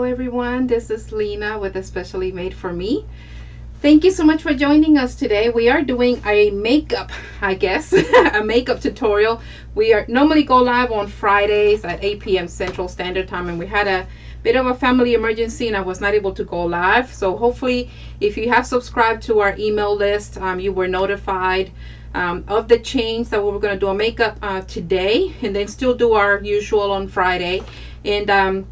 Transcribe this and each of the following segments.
Hello everyone, this is Lena with Especially Made for Me. Thank you so much for joining us today. We are doing a makeup, I guess, a makeup tutorial. We are normally go live on Fridays at 8 p.m. Central Standard Time, and we had a bit of a family emergency and I was not able to go live. So hopefully if you have subscribed to our email list, you were notified of the change that we were going to do a makeup today, and then still do our usual on Friday. And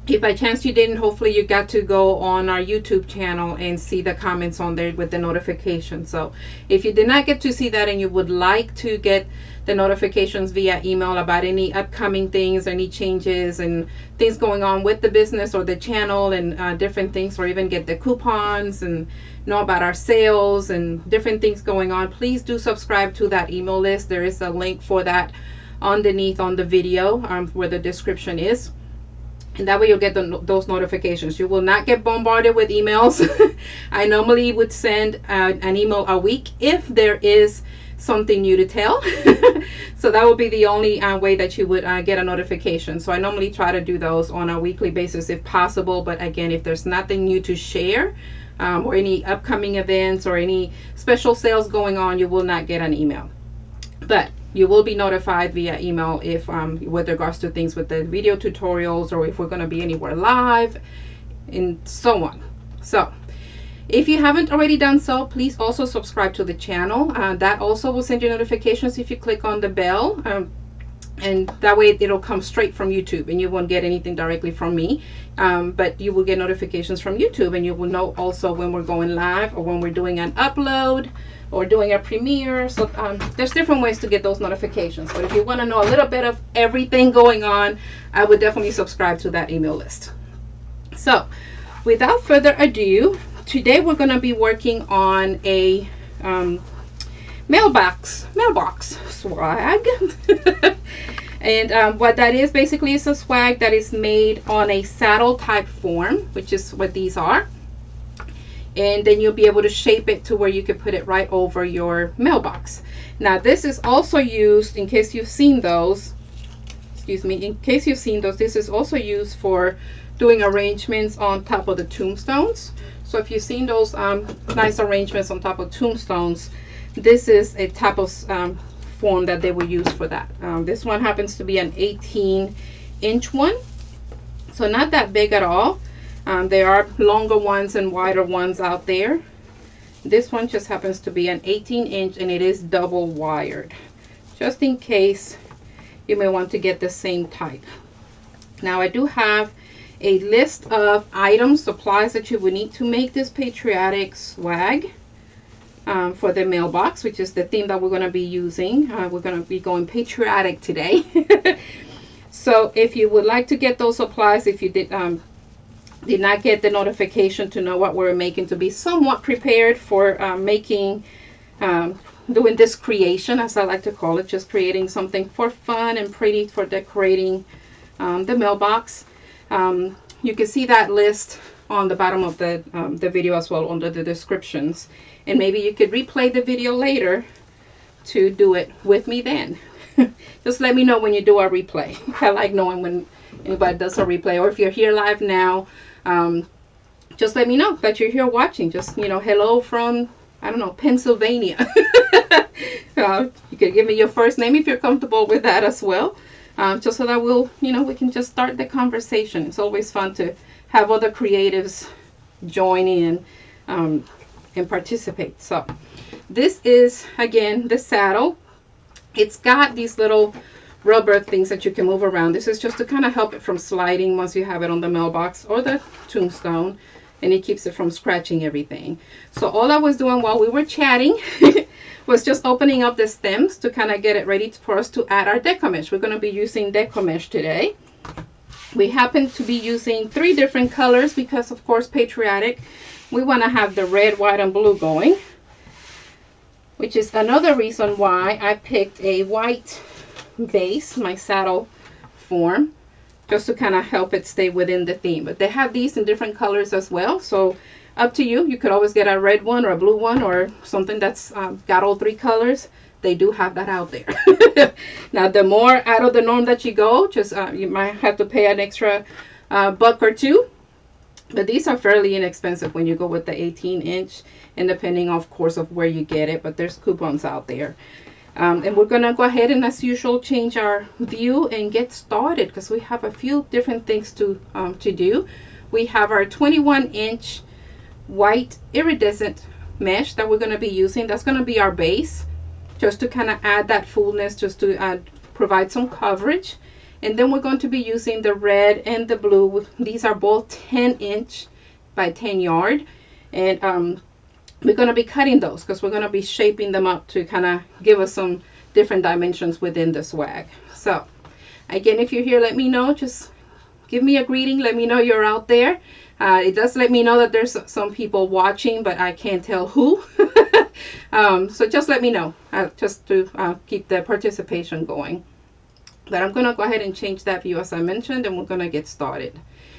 if by chance you didn't, hopefully you got to go on our YouTube channel and see the comments on there with the notifications. So if you did not get to see that and you would like to get the notifications via email about any upcoming things, any changes and things going on with the business or the channel and different things, or even get the coupons and know about our sales and different things going on, please do subscribe to that email list. There is a link for that underneath on the video where the description is. And that way you'll get those notifications. You will not get bombarded with emails. I normally would send an email a week if there is something new to tell. So that would be the only way that you would get a notification. So I normally try to do those on a weekly basis if possible. But again, if there's nothing new to share or any upcoming events or any special sales going on, you will not get an email. But you will be notified via email if with regards to things with the video tutorials, or if we're going to be anywhere live and so on. So if you haven't already done so, please also subscribe to the channel. That also will send you notifications if you click on the bell, and that way it'll come straight from YouTube and you won't get anything directly from me, but you will get notifications from YouTube, and you will know also when we're going live or when we're doing an upload or doing a premiere. So there's different ways to get those notifications. But if you want to know a little bit of everything going on, I would definitely subscribe to that email list. So without further ado, today we're going to be working on a mailbox swag. And what that is basically is a swag that is made on a saddle type form, which is what these are. And then you'll be able to shape it to where you can put it right over your mailbox. Now this is also used, in case you've seen those, in case you've seen those, this is also used for doing arrangements on top of the tombstones. So if you've seen those nice arrangements on top of tombstones, this is a type of form that they will use for that. This one happens to be an 18-inch one, so not that big at all. There are longer ones and wider ones out there. This one just happens to be an 18-inch, and it is double wired, just in case you may want to get the same type. Now I do have a list of items, supplies that you would need to make this patriotic swag for the mailbox, which is the theme that we're going to be using. We're going to be going patriotic today. So if you would like to get those supplies, if you did not get the notification to know what we're making, to be somewhat prepared for doing this creation, as I like to call it, just creating something for fun and pretty for decorating the mailbox. You can see that list on the bottom of the video as well, under the descriptions, and maybe you could replay the video later to do it with me then. Just let me know when you do a replay. I like knowing when anybody does a replay, or if you're here live now, just let me know that you're here watching. Just, you know, hello from, I don't know, Pennsylvania. You could give me your first name if you're comfortable with that as well, just so that we'll, you know, we can just start the conversation. It's always fun to have other creatives join in and participate. So this is, again, the saddle. It's got these little rubber things that you can move around. This is just to kind of help it from sliding once you have it on the mailbox or the tombstone, and it keeps it from scratching everything. So all I was doing while we were chatting was just opening up the stems to kind of get it ready for us to add our deco mesh. We're going to be using deco mesh today. We happen to be using 3 different colors because, of course, patriotic, we want to have the red, white, and blue going, which is another reason why I picked a white base, my saddle form, just to kind of help it stay within the theme. But they have these in different colors as well, so up to you. You could always get a red one or a blue one or something that's got all 3 colors. They do have that out there. Now the more out of the norm that you go, just you might have to pay an extra $1 or $2 But these are fairly inexpensive when you go with the 18-inch, and depending, of course, of where you get it, but there's coupons out there. And we're gonna go ahead and, as usual, change our view and get started because we have a few different things to do. We have our 21-inch white iridescent mesh that we're going to be using. That's going to be our base, just to kind of add that fullness, just to provide some coverage. And then we're going to be using the red and the blue. These are both 10-inch by 10 yard, and we're going to be cutting those because we're going to be shaping them up to kind of give us some different dimensions within the swag. So again, if you're here, let me know. Just give me a greeting. Let me know you're out there. It does let me know that there's some people watching, but I can't tell who. So just let me know, just to keep the participation going. But I'm going to go ahead and change that view as I mentioned, and we're going to get started.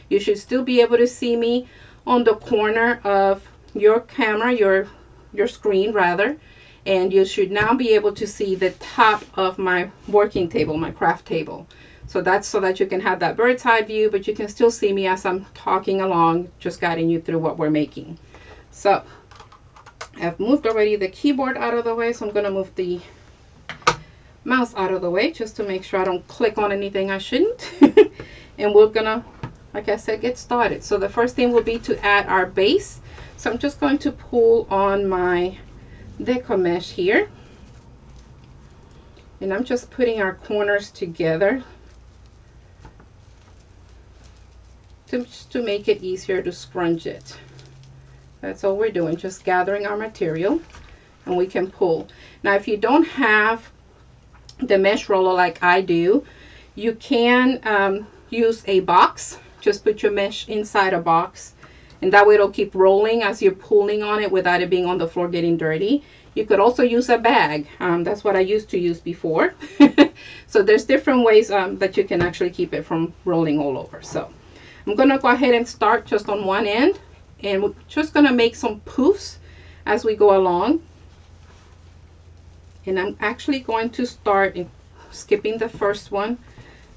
You should still be able to see me on the corner of your camera, your screen rather, and you should now be able to see the top of my working table, my craft table. So that's so that you can have that bird's eye view, but you can still see me as I'm talking along, just guiding you through what we're making. So I've moved already the keyboard out of the way, so I'm going to move the mouse out of the way just to make sure I don't click on anything I shouldn't. And we're gonna, like I said, get started. So the first thing will be to add our base. So I'm just going to pull on my deco mesh here, and I'm just putting our corners together to make it easier to scrunch it. That's all we're doing, just gathering our material, and we can pull. Now if you don't have the mesh roller like I do, you can use a box. Just put your mesh inside a box, and that way it'll keep rolling as you're pulling on it without it being on the floor getting dirty. You could also use a bag. That's what I used to use before. So there's different ways that you can actually keep it from rolling all over. So I'm gonna go ahead and start just on one end, and we're just gonna make some poofs as we go along. And I'm actually going to start skipping the first one.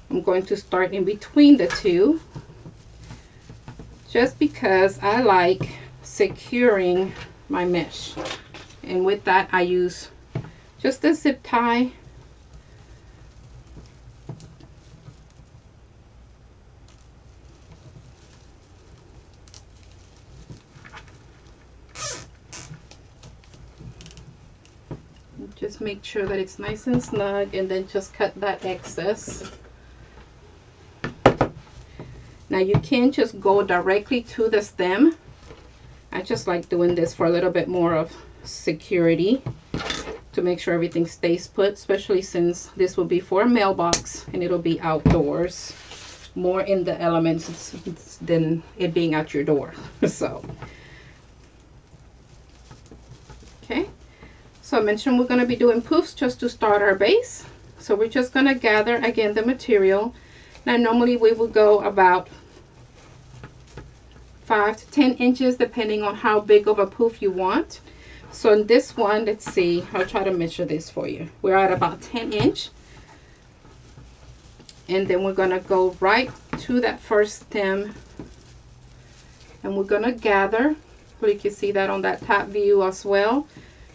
I'm going to start in between the two, just because I like securing my mesh. And with that, I use just a zip tie. Just make sure that it's nice and snug, and then just cut that excess. Now you can just go directly to the stem. I just like doing this for a little bit more of security, to make sure everything stays put, especially since this will be for a mailbox and it'll be outdoors, more in the elements than it being at your door. So okay. So I mentioned we're going to be doing poofs just to start our base. So we're just going to gather again the material. Now normally we will go about 5 to 10 inches depending on how big of a poof you want. So in this one, let's see, I'll try to measure this for you. We're at about 10 inch. And then we're going to go right to that first stem, and we're going to gather. So you can see that on that top view as well.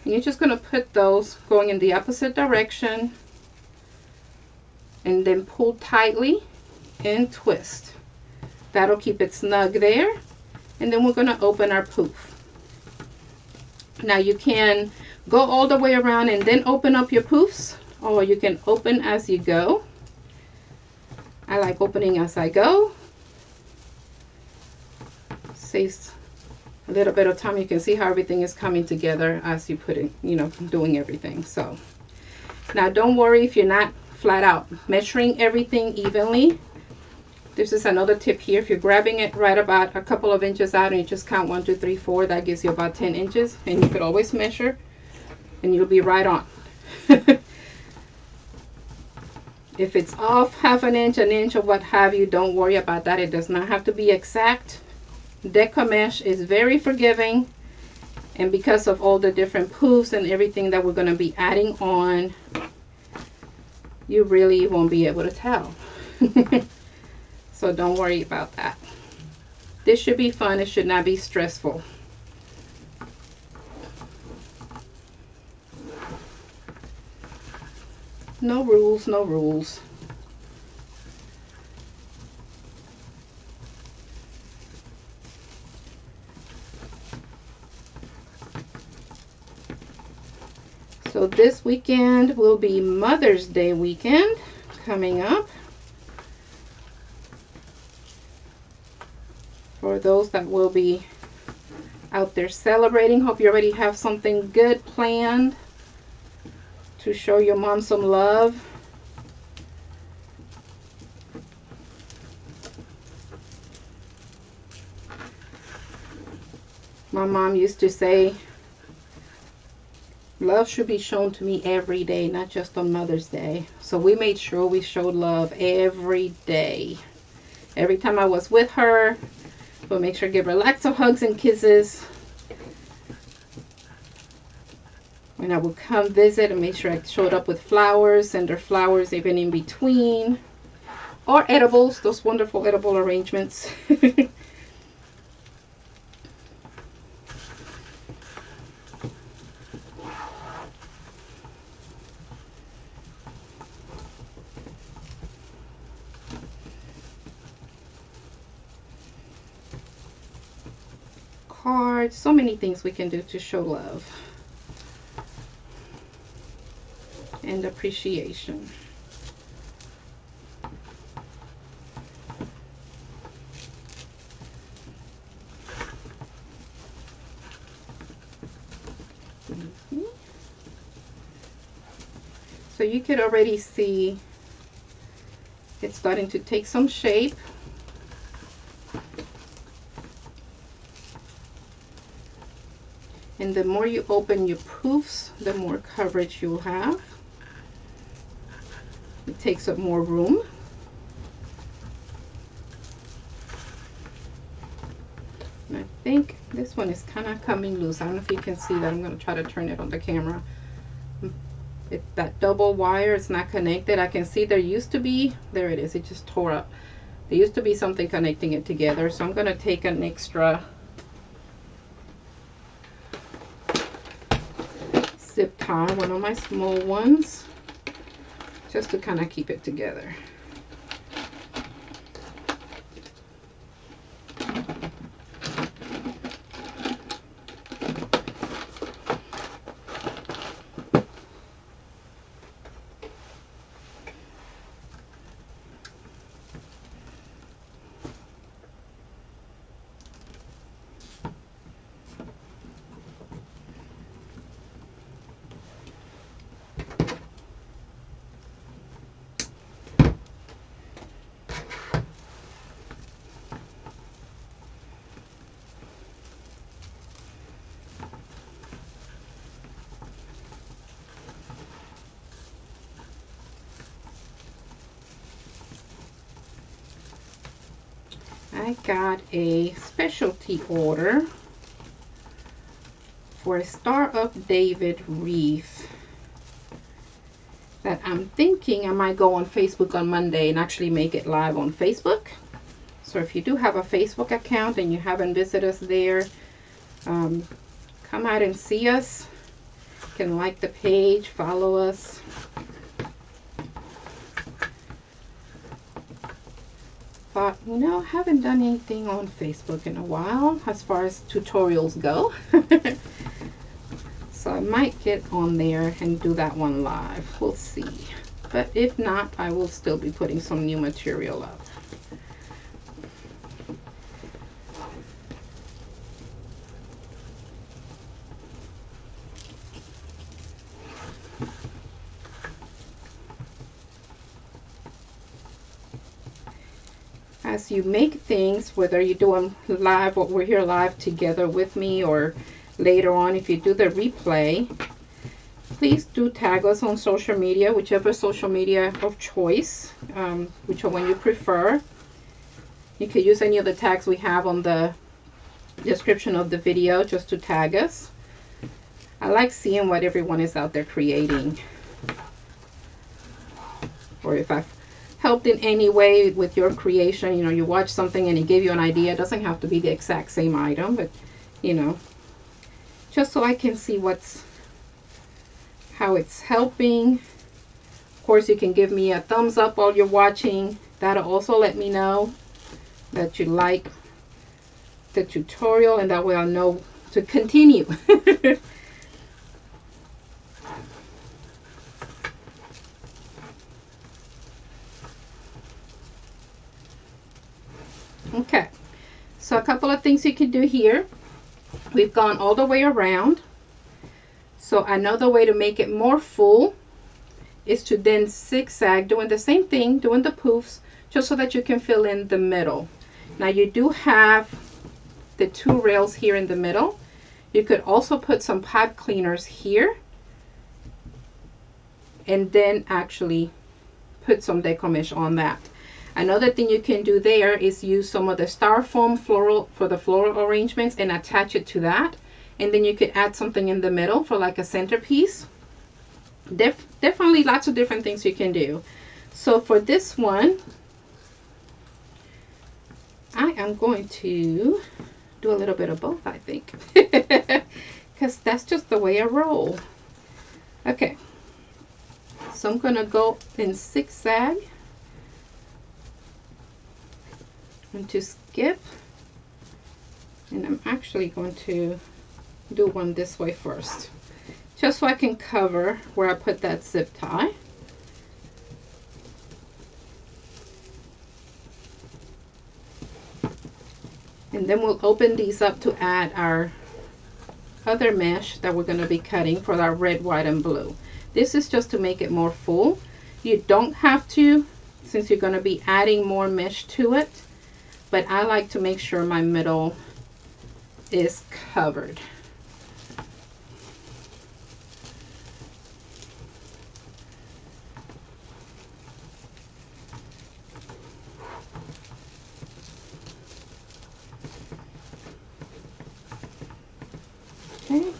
And you're just going to put those going in the opposite direction, and then pull tightly and twist. That'll keep it snug there. And then we're going to open our poof. Now you can go all the way around and then open up your poofs, or you can open as you go. I like opening as I go. Saves a little bit of time. You can see how everything is coming together as you put it, you know, doing everything. So now don't worry if you're not flat out measuring everything evenly. This is another tip here. If you're grabbing it right about a couple of inches out and you just count 1, 2, 3, 4, that gives you about 10 inches, and you could always measure and you'll be right on. If it's off half an inch, or what have you, don't worry about that. It does not have to be exact. Deco Mesh is very forgiving, and because of all the different poofs and everything that we're going to be adding on, you really won't be able to tell. So don't worry about that. This should be fun. It should not be stressful. No rules, no rules. So this weekend will be Mother's Day weekend coming up. For those that will be out there celebrating, hope you already have something good planned to show your mom some love. My mom used to say, love should be shown to me every day, not just on Mother's Day. So we made sure we showed love every day. Every time I was with her, we'll make sure to give her lots of hugs and kisses. When I would come visit, and make sure I showed up with flowers, send her flowers even in between. Or edibles, those wonderful edible arrangements. Cards, so many things we can do to show love and appreciation. So you could already see it's starting to take some shape. And the more you open your poofs, the more coverage you'll have. It takes up more room. And I think this one is kind of coming loose. I don't know if you can see that. I'm going to try to turn it on the camera. That double wire is not connected. I can see there used to be, there it is, it just tore up. There used to be something connecting it together. So I'm going to take an extra zip tie, one of my small ones, just to kind of keep it together. I got a specialty order for a Star of David wreath that I'm thinking I might go on Facebook on Monday and actually make it live on Facebook. So if you do have a Facebook account and you haven't visited us there, come out and see us. You can like the page, follow us. Thought, you know, I haven't done anything on Facebook in a while as far as tutorials go. So I might get on there and do that one live. We'll see. But if not, I will still be putting some new material up. As you make things, whether you're doing live or we're here live together with me, or later on if you do the replay, please do tag us on social media, whichever social media of choice, which one you prefer. You could use any of the tags we have on the description of the video just to tag us. I like seeing what everyone is out there creating, or if I helped in any way with your creation. You know, you watch something and it gave you an idea. It doesn't have to be the exact same item, but you know, just so I can see how it's helping. Of course, you can give me a thumbs up while you're watching. That'll also let me know that you like the tutorial, and that way I'll know to continue. Okay, so a couple of things you can do here. We've gone all the way around. So another way to make it more full is to then zigzag, doing the same thing, doing the poofs, just so that you can fill in the middle. Now you do have the two rails here in the middle. You could also put some pipe cleaners here and then actually put some deco mesh on that. Another thing you can do there is use some of the styrofoam floral for the floral arrangements and attach it to that, and then you could add something in the middle for like a centerpiece. Definitely lots of different things you can do. So for this one, I am going to do a little bit of both, I think, because that's just the way I roll. Okay, so I'm going to go in zigzag and to skip, and I'm actually going to do one this way first, just so I can cover where I put that zip tie. And then we'll open these up to add our other mesh that we're going to be cutting for our red, white, and blue. This is just to make it more full. You don't have to, since you're going to be adding more mesh to it, but I like to make sure my middle is covered. Okay,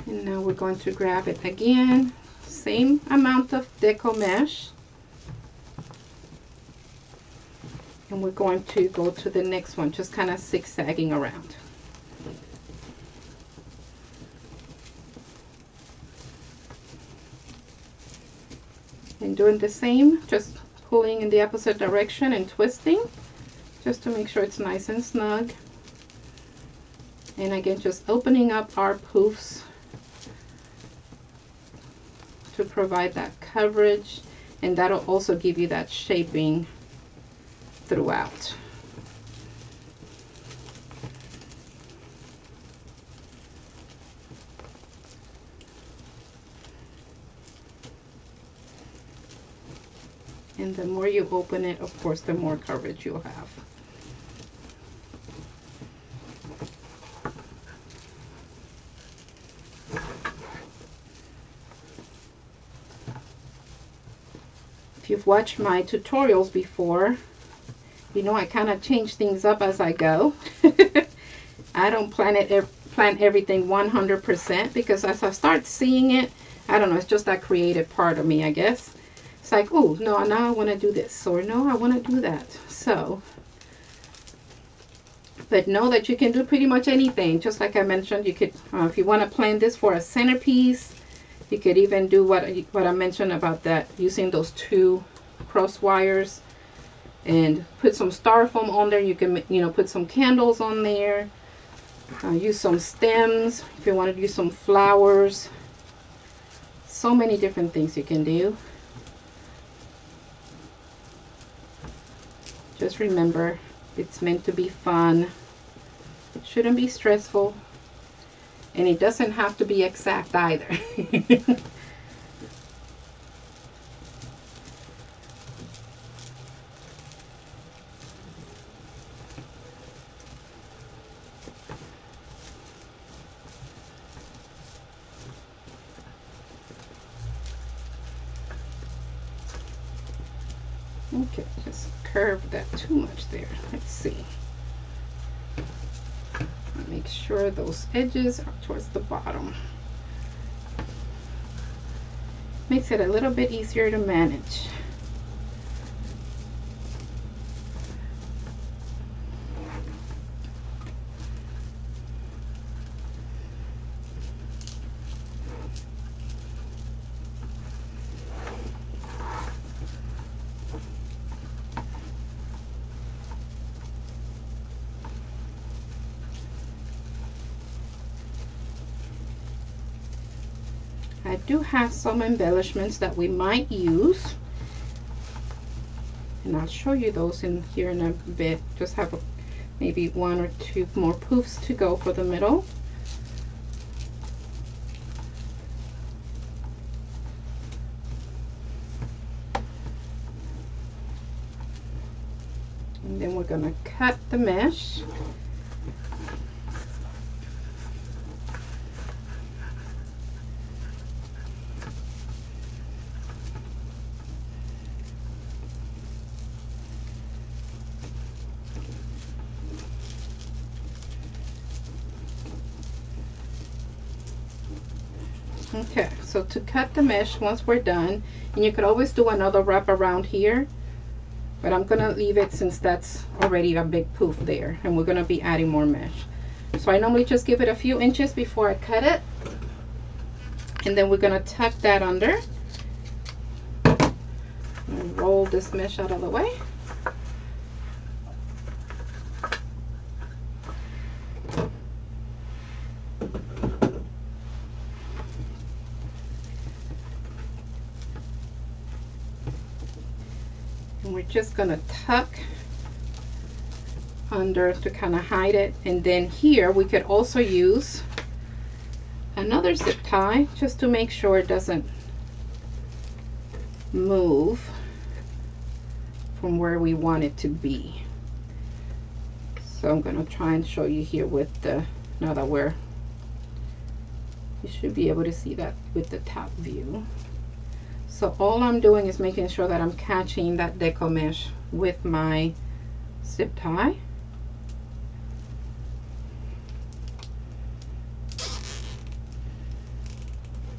and now we're going to grab it again, same amount of deco mesh, and we're going to go to the next one, just kind of zigzagging around. And doing the same, just pulling in the opposite direction and twisting, just to make sure it's nice and snug. And again, just opening up our poofs to provide that coverage, and that'll also give you that shaping throughout. And the more you open it, of course, the more coverage you'll have. If you've watched my tutorials before, you know I kind of change things up as I go. I don't plan everything 100%, because as I start seeing it, I don't know, it's just that creative part of me, I guess. It's like, oh, no, now I want to do this, or no, I want to do that. So, but know that you can do pretty much anything. Just like I mentioned, you could, if you want to plan this for a centerpiece, you could even do what I mentioned about that, using those two cross wires, and put some styrofoam on there. You can, you know, put some candles on there, use some stems if you want to use some flowers. So many different things you can do. Just remember, it's meant to be fun. It shouldn't be stressful. And it doesn't have to be exact either. Okay, just curve that too much there. Let's see. Make sure those edges are towards the bottom. Makes it a little bit easier to manage. I do have some embellishments that we might use, and I'll show you those in here in a bit. Just have maybe 1 or 2 more poofs to go for the middle. And then we're going to cut the mesh. Okay, so to cut the mesh, once we're done, and you could always do another wrap around here, but I'm gonna leave it since that's already a big poof there, and we're gonna be adding more mesh. So I normally just give it a few inches before I cut it, and then we're gonna tuck that under and roll this mesh out of the way. And we're just gonna tuck under to kind of hide it. And then here we could also use another zip tie just to make sure it doesn't move from where we want it to be. So I'm gonna try and show you here with the, now that you should be able to see that with the top view. So all I'm doing is making sure that I'm catching that deco mesh with my zip tie.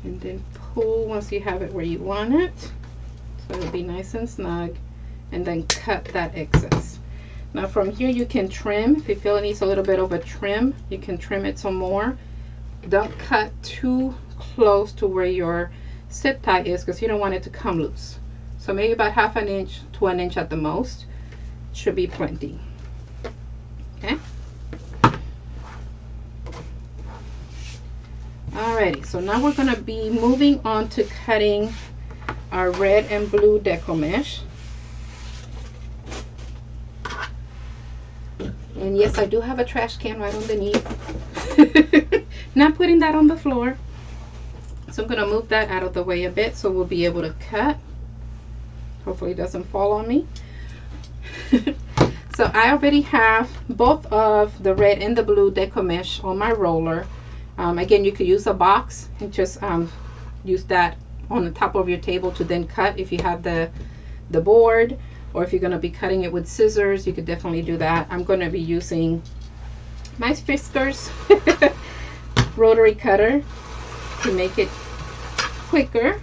And then pull once you have it where you want it. So it'll be nice and snug. And then cut that excess. Now from here you can trim. If you feel it needs a little bit of a trim, you can trim it some more. Don't cut too close to where your zip tie is, because you don't want it to come loose. So maybe about 1/2 inch to 1 inch at the most should be plenty. Okay. Alrighty, so now we're going to be moving on to cutting our red and blue deco mesh. And yes, I do have a trash can right underneath. Not putting that on the floor. So I'm going to move that out of the way a bit so we'll be able to cut. Hopefully it doesn't fall on me. So I already have both of the red and the blue deco mesh on my roller. Again, you could use a box and just use that on the top of your table to then cut if you have the board, or if you're going to be cutting it with scissors, you could definitely do that. I'm going to be using my Fiskars rotary cutter to make it quicker,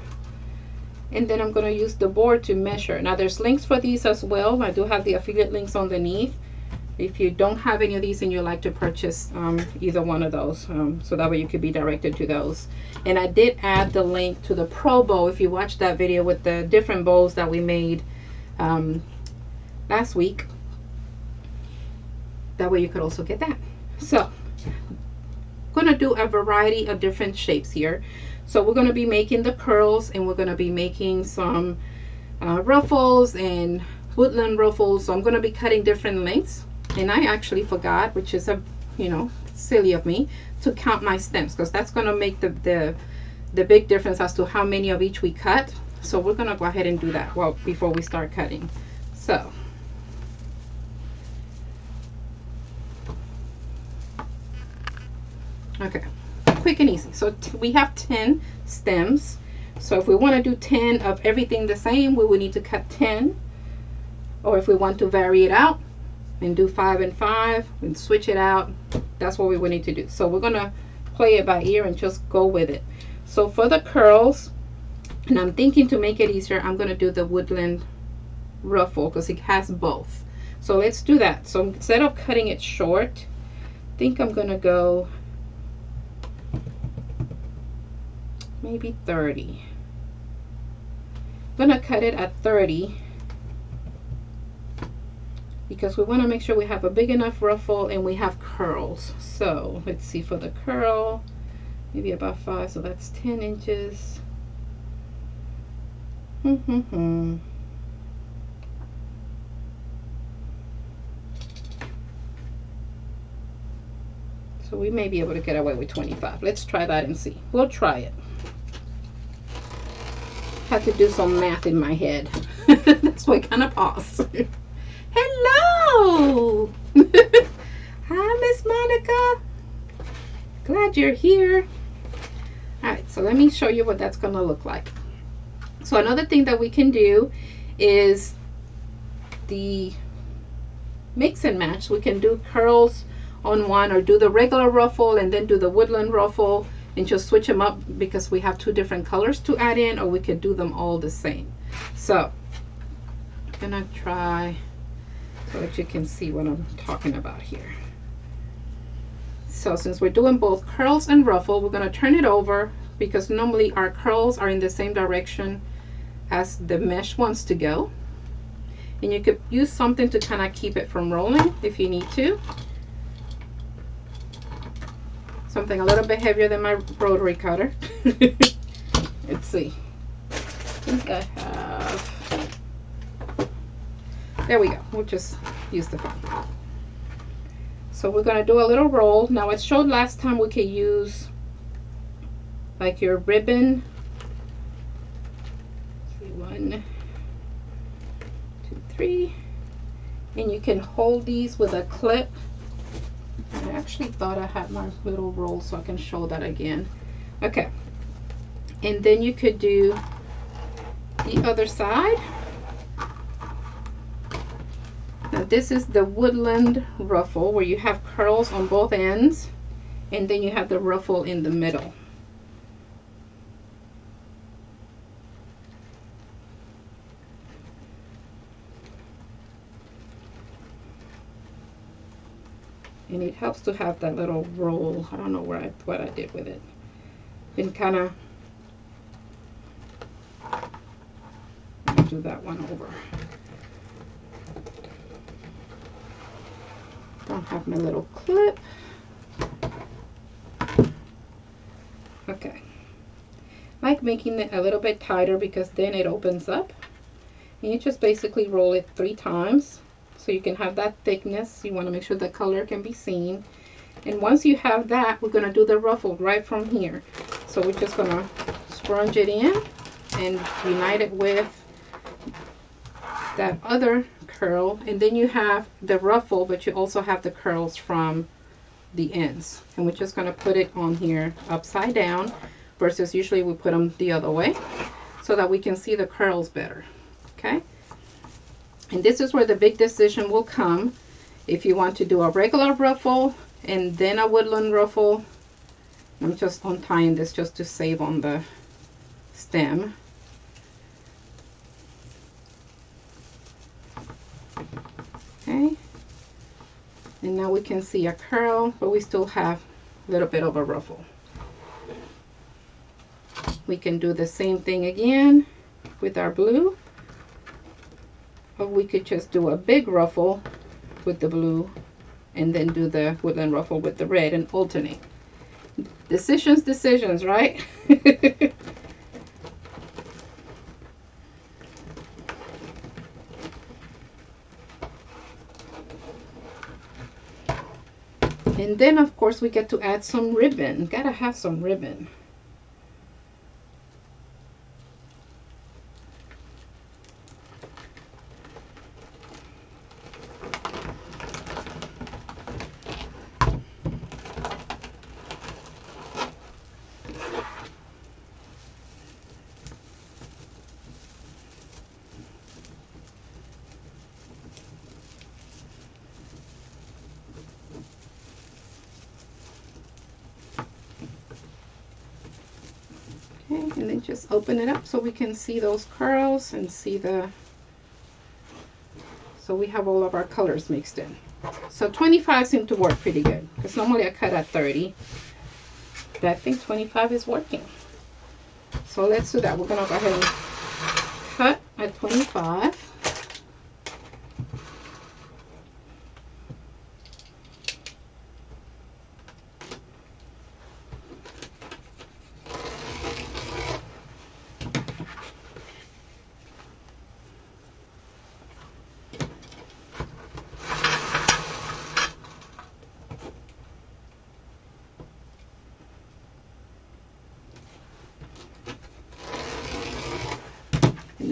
and then I'm going to use the board to measure. Now there's links for these as well. I do have the affiliate links underneath if you don't have any of these and you like to purchase either one of those, so that way you could be directed to those. And I did add the link to the pro bow if you watched that video with the different bows that we made last week. That way you could also get that. So I'm going to do a variety of different shapes here. So we're going to be making the curls, and we're going to be making some ruffles and woodland ruffles. So I'm going to be cutting different lengths, and I actually forgot, which is silly of me, to count my stems, because that's going to make the big difference as to how many of each we cut. So we're going to go ahead and do that before we start cutting. So okay, quick and easy. So we have 10 stems. So if we want to do 10 of everything the same, we will need to cut 10. Or if we want to vary it out and do 5 and 5 and switch it out, that's what we would need to do. So we're going to play it by ear and just go with it. So for the curls, and I'm thinking to make it easier, I'm going to do the woodland ruffle because it has both. So let's do that. So instead of cutting it short, I think I'm going to go maybe 30. I'm going to cut it at 30 because we want to make sure we have a big enough ruffle and we have curls. So let's see, for the curl, maybe about 5, so that's 10 inches. So we may be able to get away with 25. Let's try that and see. We'll try it. Have to do some math in my head. That's why I kind of paused. Hello! Hi, Miss Monica. Glad you're here. Alright, so let me show you what that's going to look like. So another thing that we can do is the mix and match. We can do curls on one, or do the regular ruffle and then do the woodland ruffle and just switch them up because we have 2 different colors to add in, or we could do them all the same. So I'm gonna try so that you can see what I'm talking about here. So since we're doing both curls and ruffle, we're gonna turn it over because normally our curls are in the same direction as the mesh wants to go. And you could use something to kind of keep it from rolling if you need to. Something a little bit heavier than my rotary cutter. Let's see. I think I have. There we go. We'll just use the phone. So we're going to do a little roll. Now I showed last time we could use like your ribbon. Let's see, 1, 2, 3. And you can hold these with a clip. I actually thought I had my little roll so I can show that again. Okay. And then you could do the other side. Now this is the woodland ruffle where you have curls on both ends and then you have the ruffle in the middle. And it helps to have that little roll. I don't know what I did with it. Been kind of do that one over. Don't have my little clip. Okay. I like making it a little bit tighter because then it opens up. And you just basically roll it 3 times. So you can have that thickness. You want to make sure the color can be seen. And once you have that, we're going to do the ruffle right from here. So we're just going to scrunch it in and unite it with that other curl. And then you have the ruffle, but you also have the curls from the ends. And we're just going to put it on here upside down versus usually we put them the other way so that we can see the curls better. Okay. And this is where the big decision will come. If you want to do a regular ruffle and then a woodland ruffle. I'm just untying this just to save on the stem. Okay. And now we can see a curl, but we still have a little bit of a ruffle. We can do the same thing again with our blue. Or we could just do a big ruffle with the blue and then do the woodland ruffle with the red and alternate. Decisions, right? And then of course we get to add some ribbon. Gotta have some ribbon. And then just open it up so we can see those curls and see the, so we have all of our colors mixed in. So 25 seemed to work pretty good because normally I cut at 30, but I think 25 is working. So let's do that. We're gonna go ahead and cut at 25.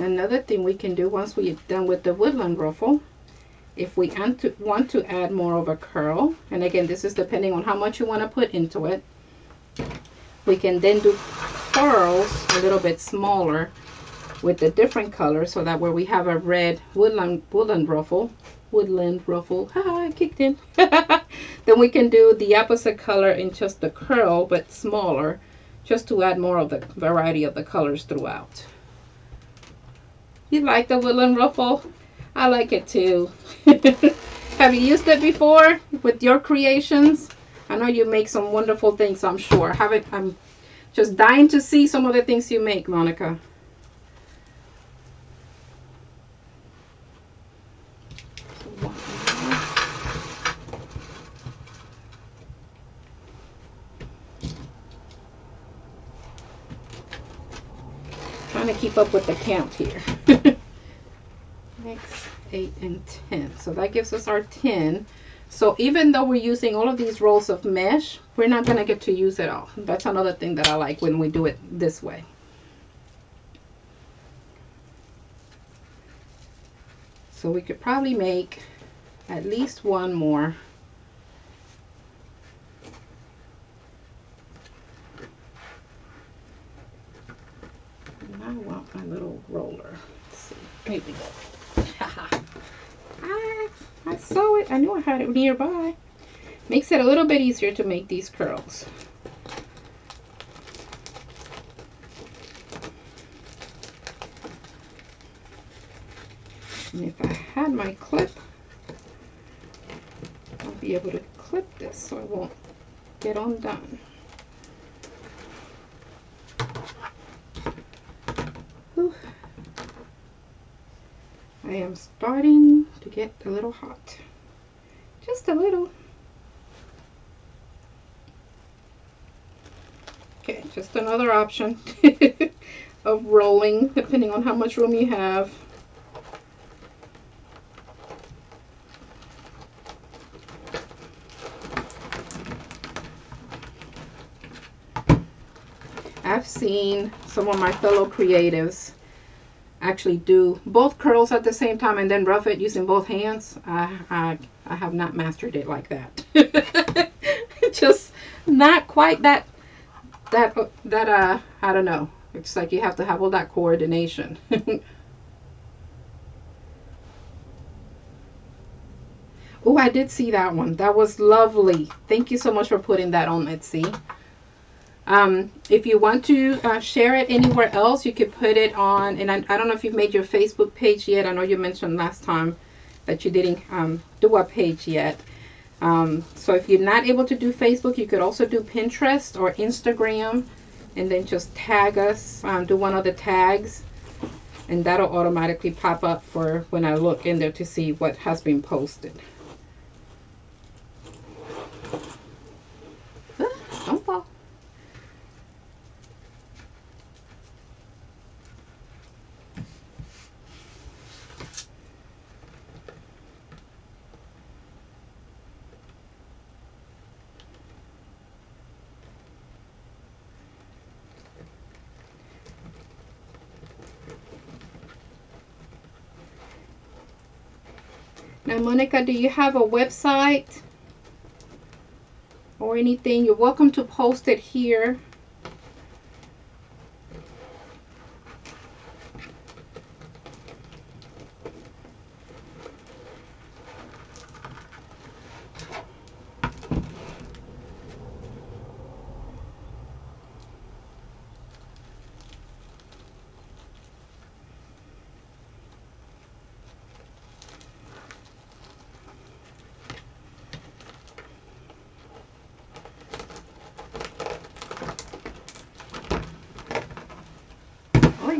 another thing we can do once we're done with the woodland ruffle, if we want to add more of a curl, and again, this is depending on how much you want to put into it, we can then do curls a little bit smaller with the different colors, so that where we have a red woodland ruffle, haha, I kicked in. Then we can do the opposite color in just the curl, but smaller, just to add more of the variety of the colors throughout. You like the woodland ruffle? I like it too. Have you used it before with your creations? I know you make some wonderful things, I'm sure. I'm just dying to see some of the things you make, Monica. Trying to keep up with the count here. 6, 8, and 10. So that gives us our 10. So even though we're using all of these rolls of mesh, we're not going to get to use it all. That's another thing that I like when we do it this way. So we could probably make at least one more. And I want my little roller. Let's see. Here we go. I saw it. I knew I had it nearby. Makes it a little bit easier to make these curls. And if I had my clip, I'll be able to clip this so it won't get undone. Whew. I am starting to get a little hot. Just a little. Okay, just another option of rolling, depending on how much room you have. I've seen some of my fellow creatives actually do both curls at the same time and then rough it using both hands. I have not mastered it like that. Just not quite that I don't know. It's like you have to have all that coordination. Oh, I did see that one. That was lovely. Thank you so much for putting that on Etsy. If you want to share it anywhere else, you could put it on, and I don't know if you've made your Facebook page yet. I know you mentioned last time that you didn't do a page yet. So if you're not able to do Facebook, you could also do Pinterest or Instagram, and then just tag us, do one of the tags, and that'll automatically pop up for when I look in there to see what has been posted. Don't fall. Now, Monica, do you have a website or anything? You're welcome to post it here.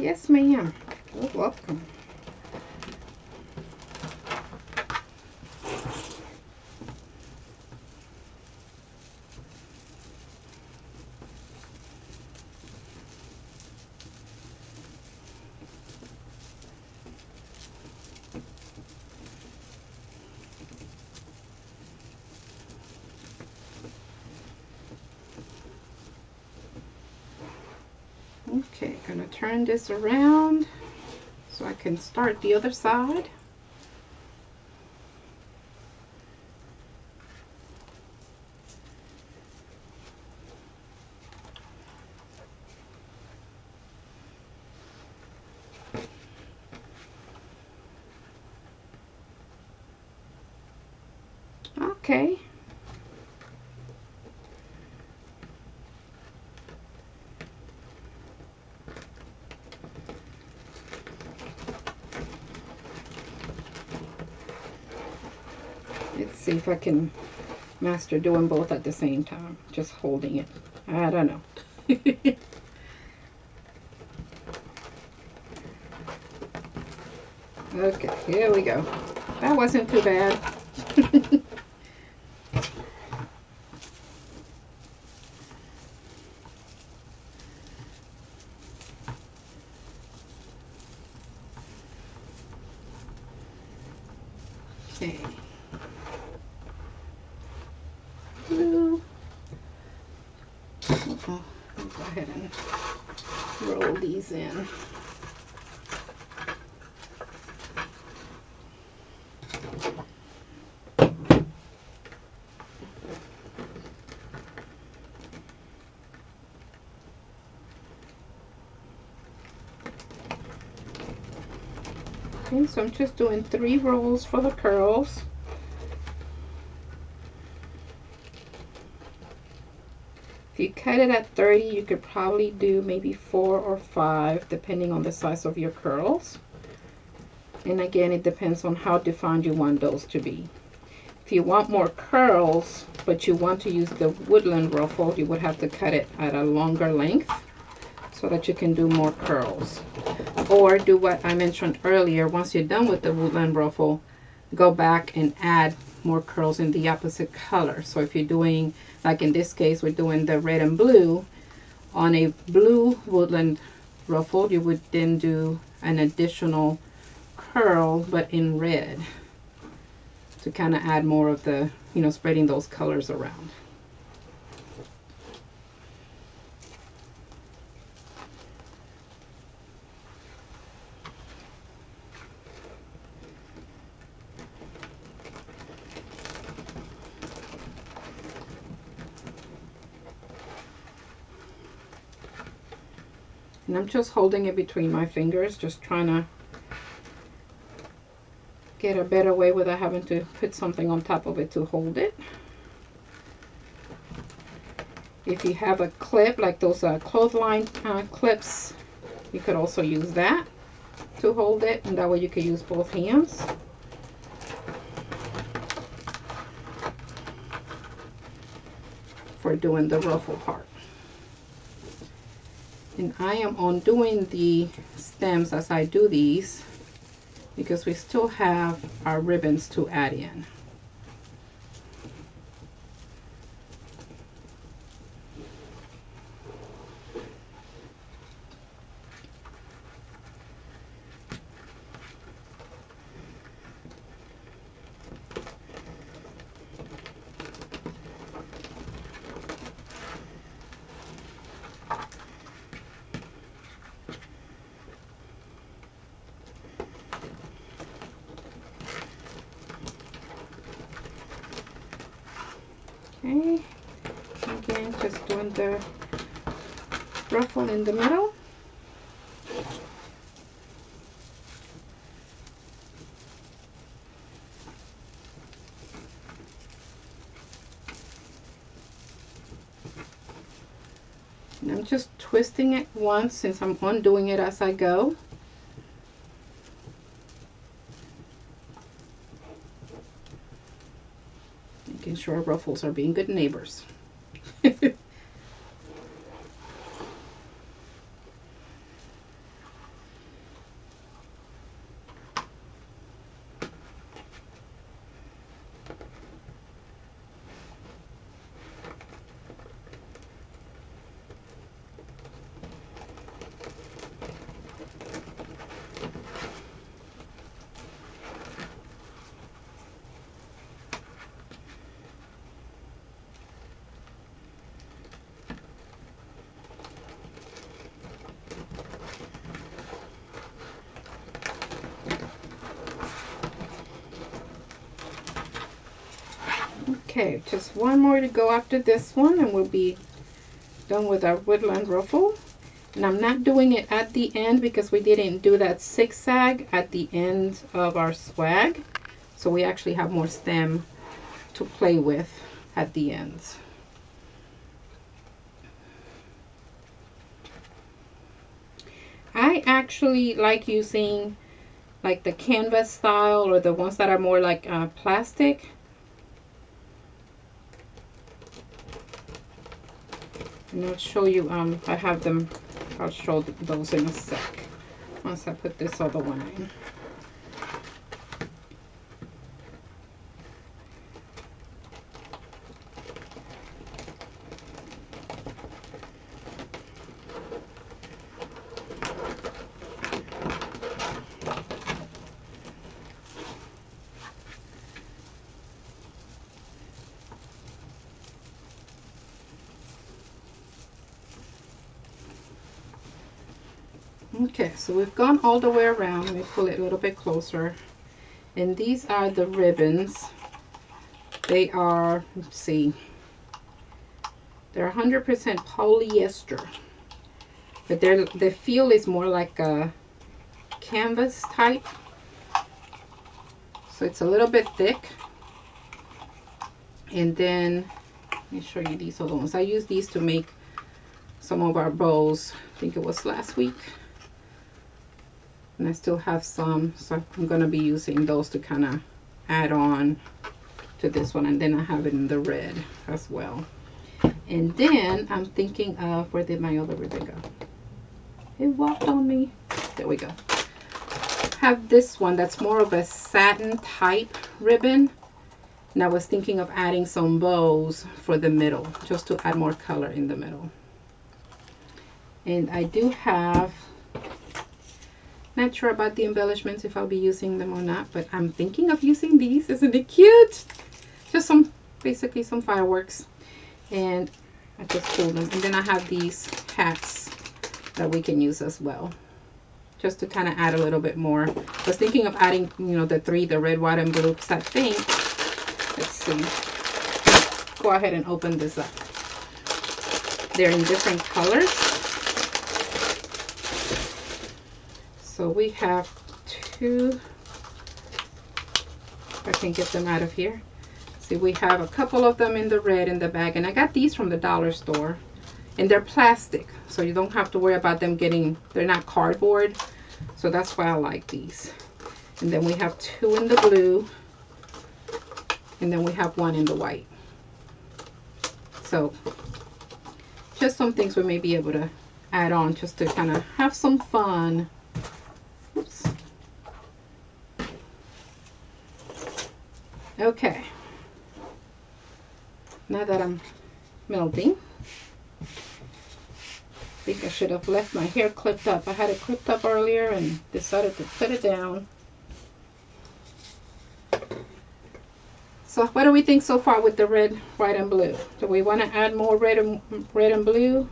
Yes, ma'am. You're welcome. Okay, gonna turn this around So I can start the other side. Okay. Let's see if I can master doing both at the same time, just holding it. I don't know. Okay, here we go. That wasn't too bad. Okay. Blue. Oh, I'll go ahead and roll these in. Okay, so I'm just doing 3 rolls for the curls. If you cut it at 30, you could probably do maybe 4 or 5, depending on the size of your curls. And again, it depends on how defined you want those to be. If you want more curls, but you want to use the woodland ruffle, you would have to cut it at a longer length so that you can do more curls. Or do what I mentioned earlier, once you're done with the woodland ruffle, go back and add more curls in the opposite color. So if you're doing, like in this case, we're doing the red and blue, on a blue woodland ruffle, you would then do an additional curl, but in red, to kind of add more of the, you know, spreading those colors around. And I'm just holding it between my fingers, just trying to get a better way without having to put something on top of it to hold it. If you have a clip, like those clothesline clips, you could also use that to hold it, and that way you can use both hands. For doing the ruffle part. And I am undoing the stems as I do these because we still have our ribbons to add in. Okay, again, just doing the ruffle in the middle. And I'm just twisting it once since I'm undoing it as I go. Making sure our ruffles are being good neighbors. Okay, just one more to go after this one and we'll be done with our woodland ruffle. And I'm not doing it at the end because we didn't do that zigzag at the end of our swag. So we actually have more stem to play with at the ends. I actually like using like the canvas style or the ones that are more like plastic. And I'll show you, I have them, I'll show those in a sec once I put this other one in. Okay, so we've gone all the way around. Let me pull it a little bit closer. And these are the ribbons. They are, let's see, they're 100% polyester. But the feel is more like a canvas type. So it's a little bit thick. And then, let me show you these other ones. I use these to make some of our bows. I think it was last week. And I still have some, so I'm going to be using those to kind of add on to this one. And then I have it in the red as well. And then I'm thinking of, where did my other ribbon go? It walked on me. There we go. I have this one that's more of a satin type ribbon. And I was thinking of adding some bows for the middle, just to add more color in the middle. And I do have, not sure about the embellishments, if I'll be using them or not, but I'm thinking of using these. Isn't it cute? Just some, basically some fireworks. And I just pulled them. And then I have these hats that we can use as well, just to kind of add a little bit more. I was thinking of adding, you know, the red, white, and blue, because I think, let's see, go ahead and open this up. They're in different colors. So we have two, if I can get them out of here. See, we have a couple of them in the red in the bag, and I got these from the dollar store, and they're plastic, so you don't have to worry about them getting, they're not cardboard, so that's why I like these. And then we have two in the blue, and then we have one in the white. So just some things we may be able to add on just to kind of have some fun. Oops. Okay, now that I'm melting, I think I should have left my hair clipped up. I had it clipped up earlier and decided to put it down. So what do we think so far with the red, white, and blue? Do we want to add more red and blue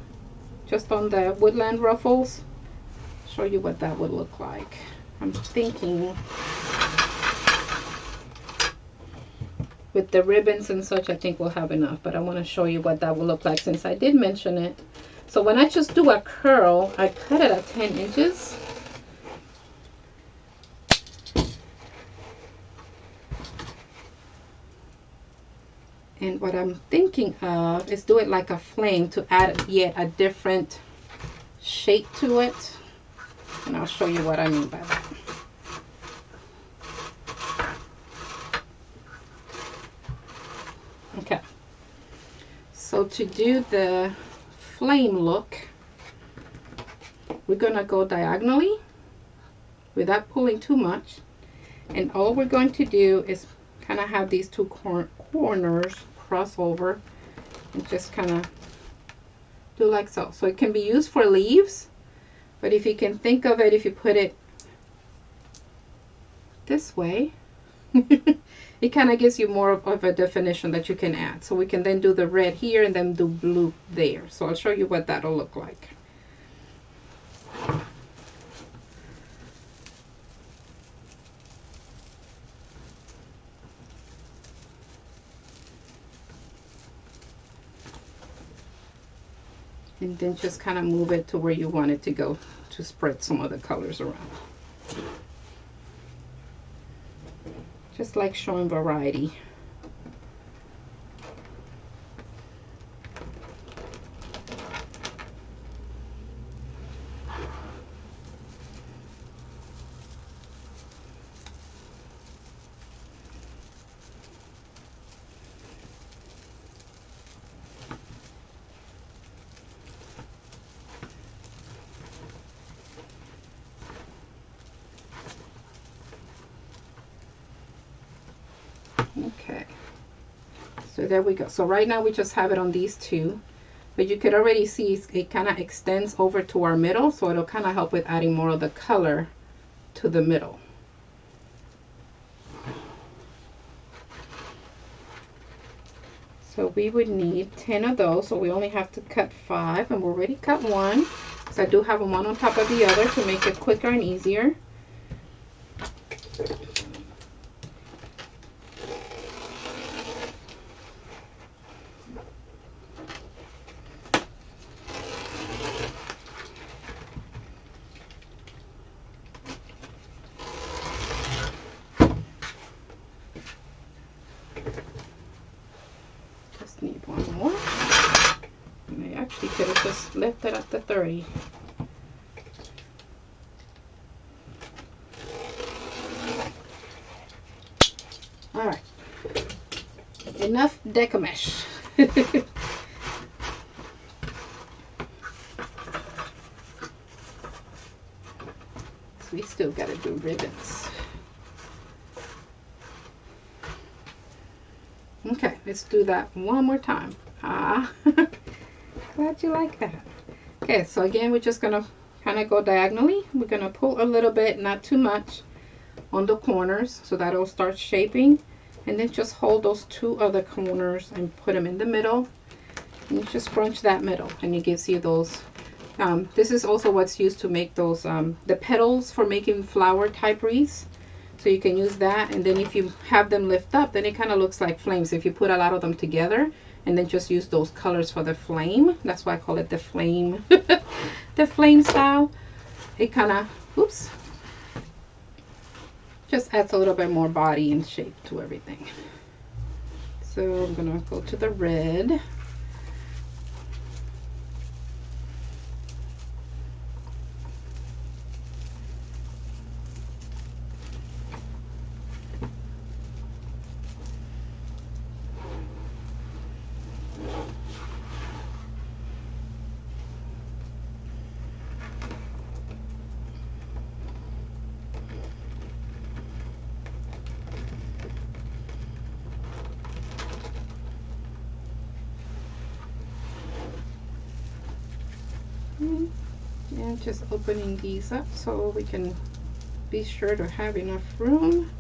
just on the woodland ruffles? Show you what that would look like. I'm thinking with the ribbons and such, I think we'll have enough, but I want to show you what that will look like since I did mention it. So when I just do a curl, I cut it at 10 inches. And what I'm thinking of is do it like a flame to add yet a different shape to it. And I'll show you what I mean by that. Okay. So to do the flame look, we're going to go diagonally without pulling too much. And all we're going to do is kind of have these two corners cross over and just kind of do like so. So it can be used for leaves, but if you can think of it, if you put it this way, it kind of gives you more of a definition that you can add. So we can then do the red here and then do blue there. So I'll show you what that'll look like. And then just kind of move it to where you want it to go to spread some of the colors around. Just like showing variety. Okay, so there we go. So right now we just have it on these two, but you could already see it kind of extends over to our middle, so it'll kind of help with adding more of the color to the middle. So we would need 10 of those, so we only have to cut 5, and we already cut one, so I do have them one on top of the other to make it quicker and easier. Need one more. And I actually could have just left it at the 30. All right. Enough Deco Mesh. So we still got to do ribbons. Okay, let's do that one more time. Glad you like that. Okay, so again, we're just gonna kind of go diagonally. We're gonna pull a little bit, not too much, on the corners so that it'll start shaping, and then just hold those 2 other corners and put them in the middle, and you just scrunch that middle, and it gives you those. This is also what's used to make those the petals for making flower type wreaths. So you can use that, and then if you have them lift up, then it kind of looks like flames. If you put a lot of them together and then just use those colors for the flame, that's why I call it the flame, the flame style. It kind of, oops, just adds a little bit more body and shape to everything. So I'm gonna go to the red. And just opening these up so we can be sure to have enough room.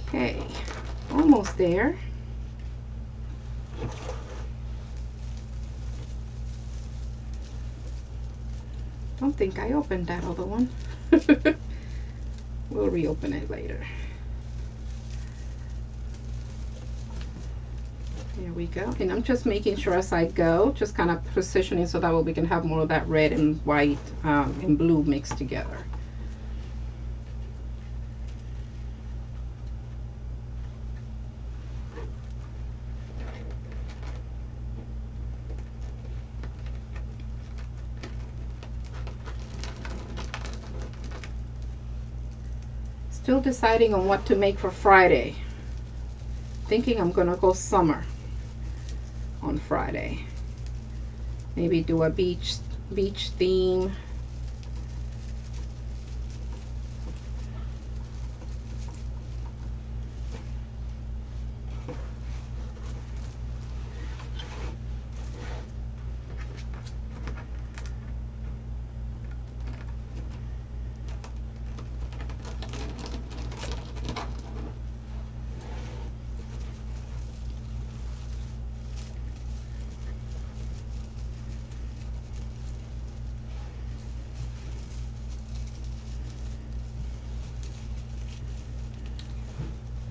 Okay, almost there. Don't think I opened that other one. We'll reopen it later. There we go. And I'm just making sure as I go, just kind of positioning so that way we can have more of that red and white and blue mixed together. Still deciding on what to make for Friday. Thinking I'm gonna go summer on Friday. Maybe do a beach theme.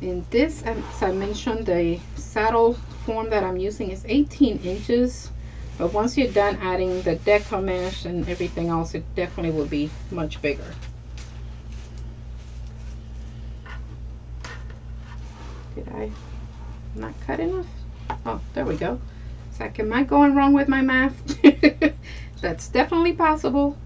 And this, as I mentioned, the saddle form that I'm using is 18 inches. But once you're done adding the deco mesh and everything else, it definitely will be much bigger. Did I not cut enough? Oh, there we go. It's like, am I going wrong with my math? That's definitely possible.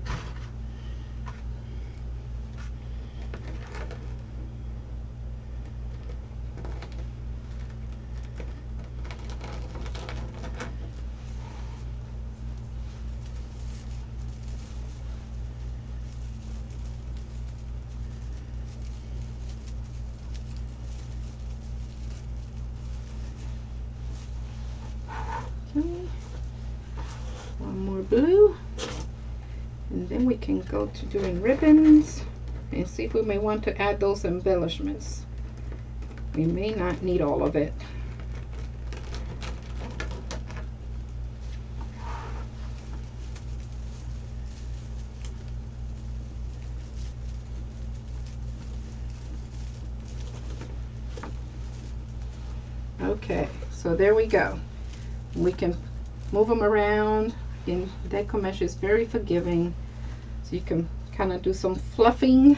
One more blue, and then we can go to doing ribbons and see if we may want to add those embellishments. We may not need all of it. Okay, so there we go. We can move them around. Again, Deco Mesh is very forgiving, so you can kind of do some fluffing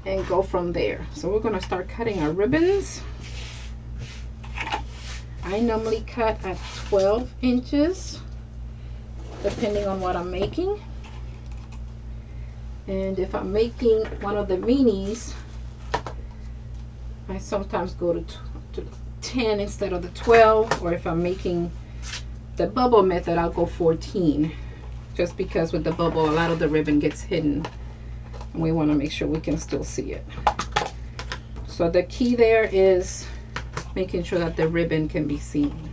and go from there. So we're going to start cutting our ribbons. I normally cut at 12 inches depending on what I'm making, and if I'm making one of the minis, I sometimes go to 10 instead of the 12, or if I'm making the bubble method, I'll go 14, just because with the bubble a lot of the ribbon gets hidden and we want to make sure we can still see it. So the key there is making sure that the ribbon can be seen.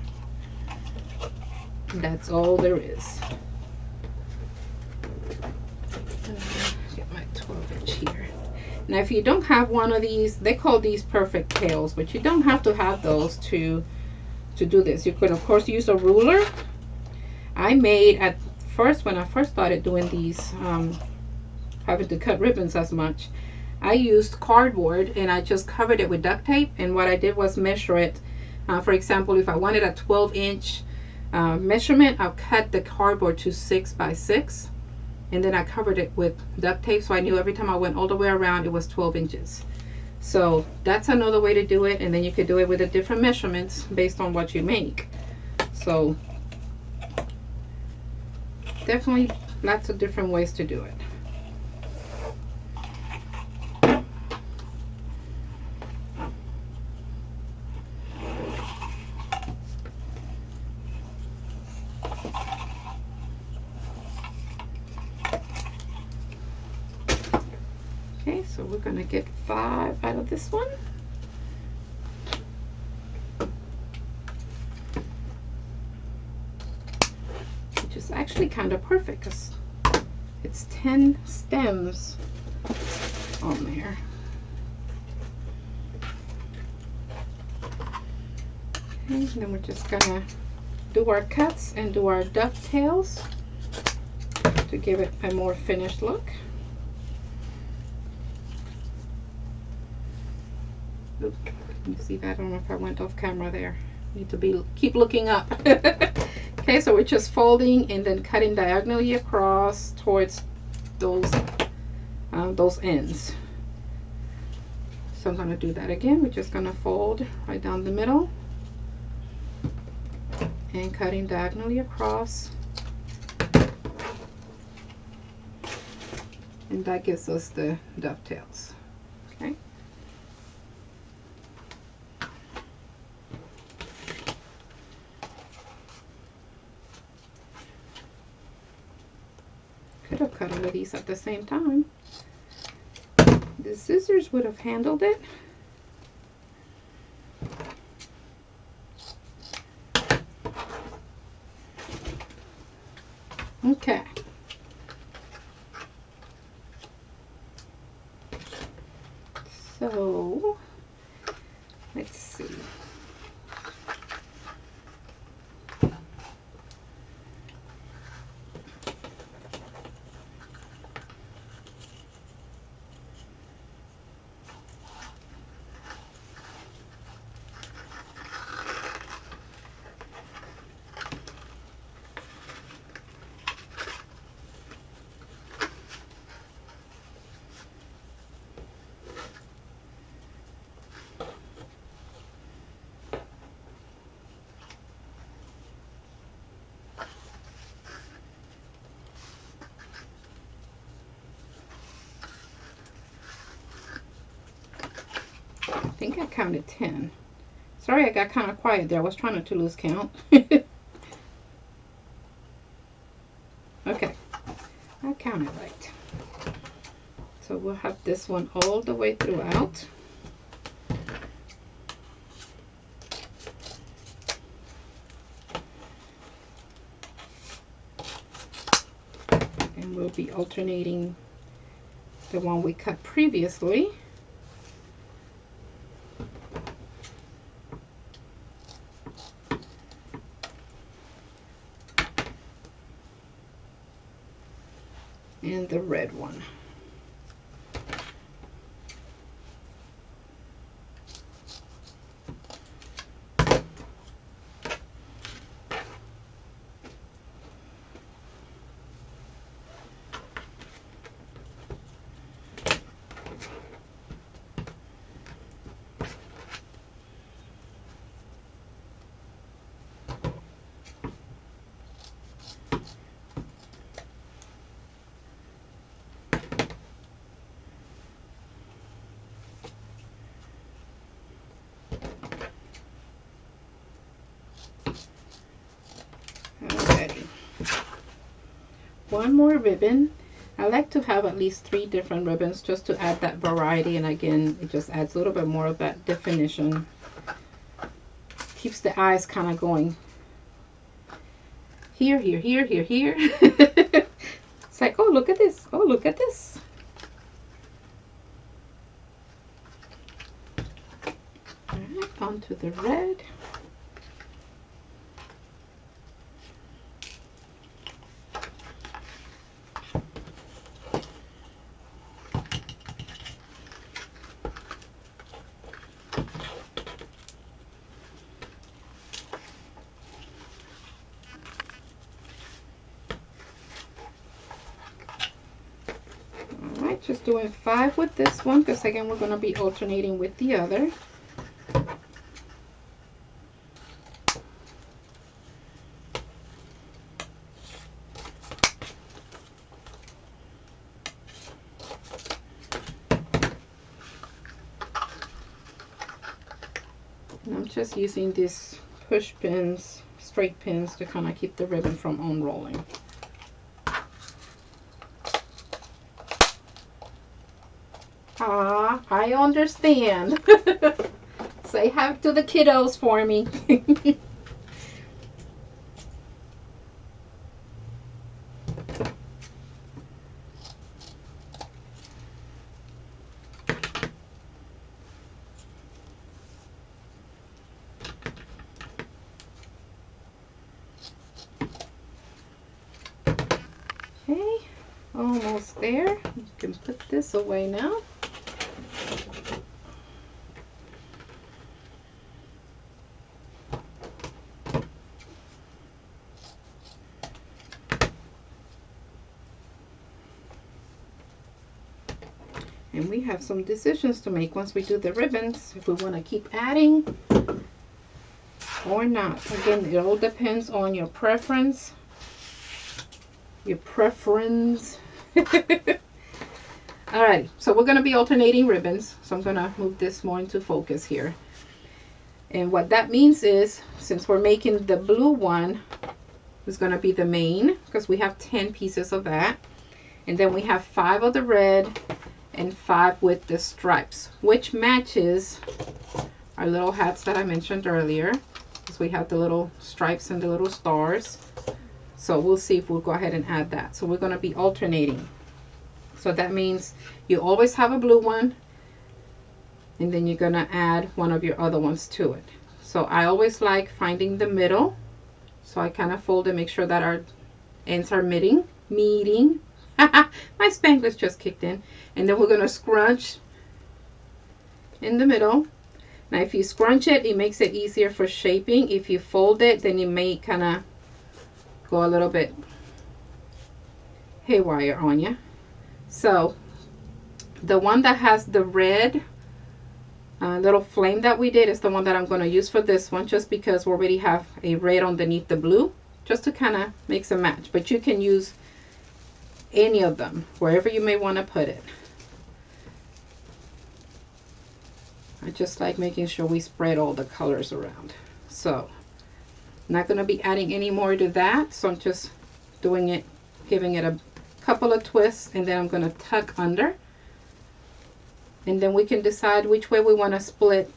That's all there is. Get my 12-inch here. Now if you don't have one of these, they call these perfect tails, but you don't have to have those to do this. You could of course use a ruler. I made at first, when I first started doing these, having to cut ribbons as much, I used cardboard and I just covered it with duct tape, and what I did was measure it. For example, if I wanted a 12-inch measurement, I'll cut the cardboard to 6 by 6, and then I covered it with duct tape, so I knew every time I went all the way around it was 12 inches. So that's another way to do it, and then you could do it with the different measurements based on what you make. So definitely lots of different ways to do it. Okay, so we're going to get 5 out of this one. Which is actually kind of perfect because it's 10 stems on there. Okay, and then we're just going to do our cuts and do our ducktails to give it a more finished look. Oops, can you see that? I don't know if I went off camera there. Need to keep looking up. Okay, so we're just folding and then cutting diagonally across towards those ends. So I'm going to do that again. We're just going to fold right down the middle and cutting diagonally across. And that gives us the dovetails. Okay. Could have cut all of these at the same time. The scissors would have handled it. Okay. So, let's see. I think I counted 10. Sorry, I got kind of quiet there. I was trying not to lose count. Okay, I counted right. So we'll have this one all the way throughout. And we'll be alternating the one we cut previously. And the red one. One more ribbon. I like to have at least 3 different ribbons just to add that variety, and again it just adds a little bit more of that definition. Keeps the eyes kind of going here, here, here, here, here. It's like, oh, look at this. Oh, look at this. All right, onto the red. Just doing 5 with this one because again we're going to be alternating with the other. And I'm just using these push pins, straight pins, to kind of keep the ribbon from unrolling. Ah, I understand. Say hi to the kiddos for me. Okay, almost there. You can put this away now. And we have some decisions to make once we do the ribbons, if we want to keep adding or not. Again, it all depends on your preference. Alright, so we're going to be alternating ribbons. So I'm going to move this more into focus here. And what that means is, since we're making the blue one, is going to be the main, because we have 10 pieces of that. And then we have 5 of the red and 5 with the stripes, which matches our little hats that I mentioned earlier, because we have the little stripes and the little stars. So we'll see if we'll go ahead and add that. So we're going to be alternating. So that means you always have a blue one, and then you're going to add one of your other ones to it. So I always like finding the middle. So I kind of fold and make sure that our ends are meeting. My Spanglish just kicked in. And then we're going to scrunch in the middle. Now if you scrunch it, it makes it easier for shaping. If you fold it, then it may kind of go a little bit haywire on you. So the one that has the red little flame that we did is the one that I'm going to use for this one, just because we already have a red underneath the blue, just to kind of make a match. But you can use any of them wherever you may want to put it. I just like making sure we spread all the colors around. So I'm not going to be adding any more to that, so I'm just doing it, giving it a couple of twists, and then I'm going to tuck under. And then we can decide which way we want to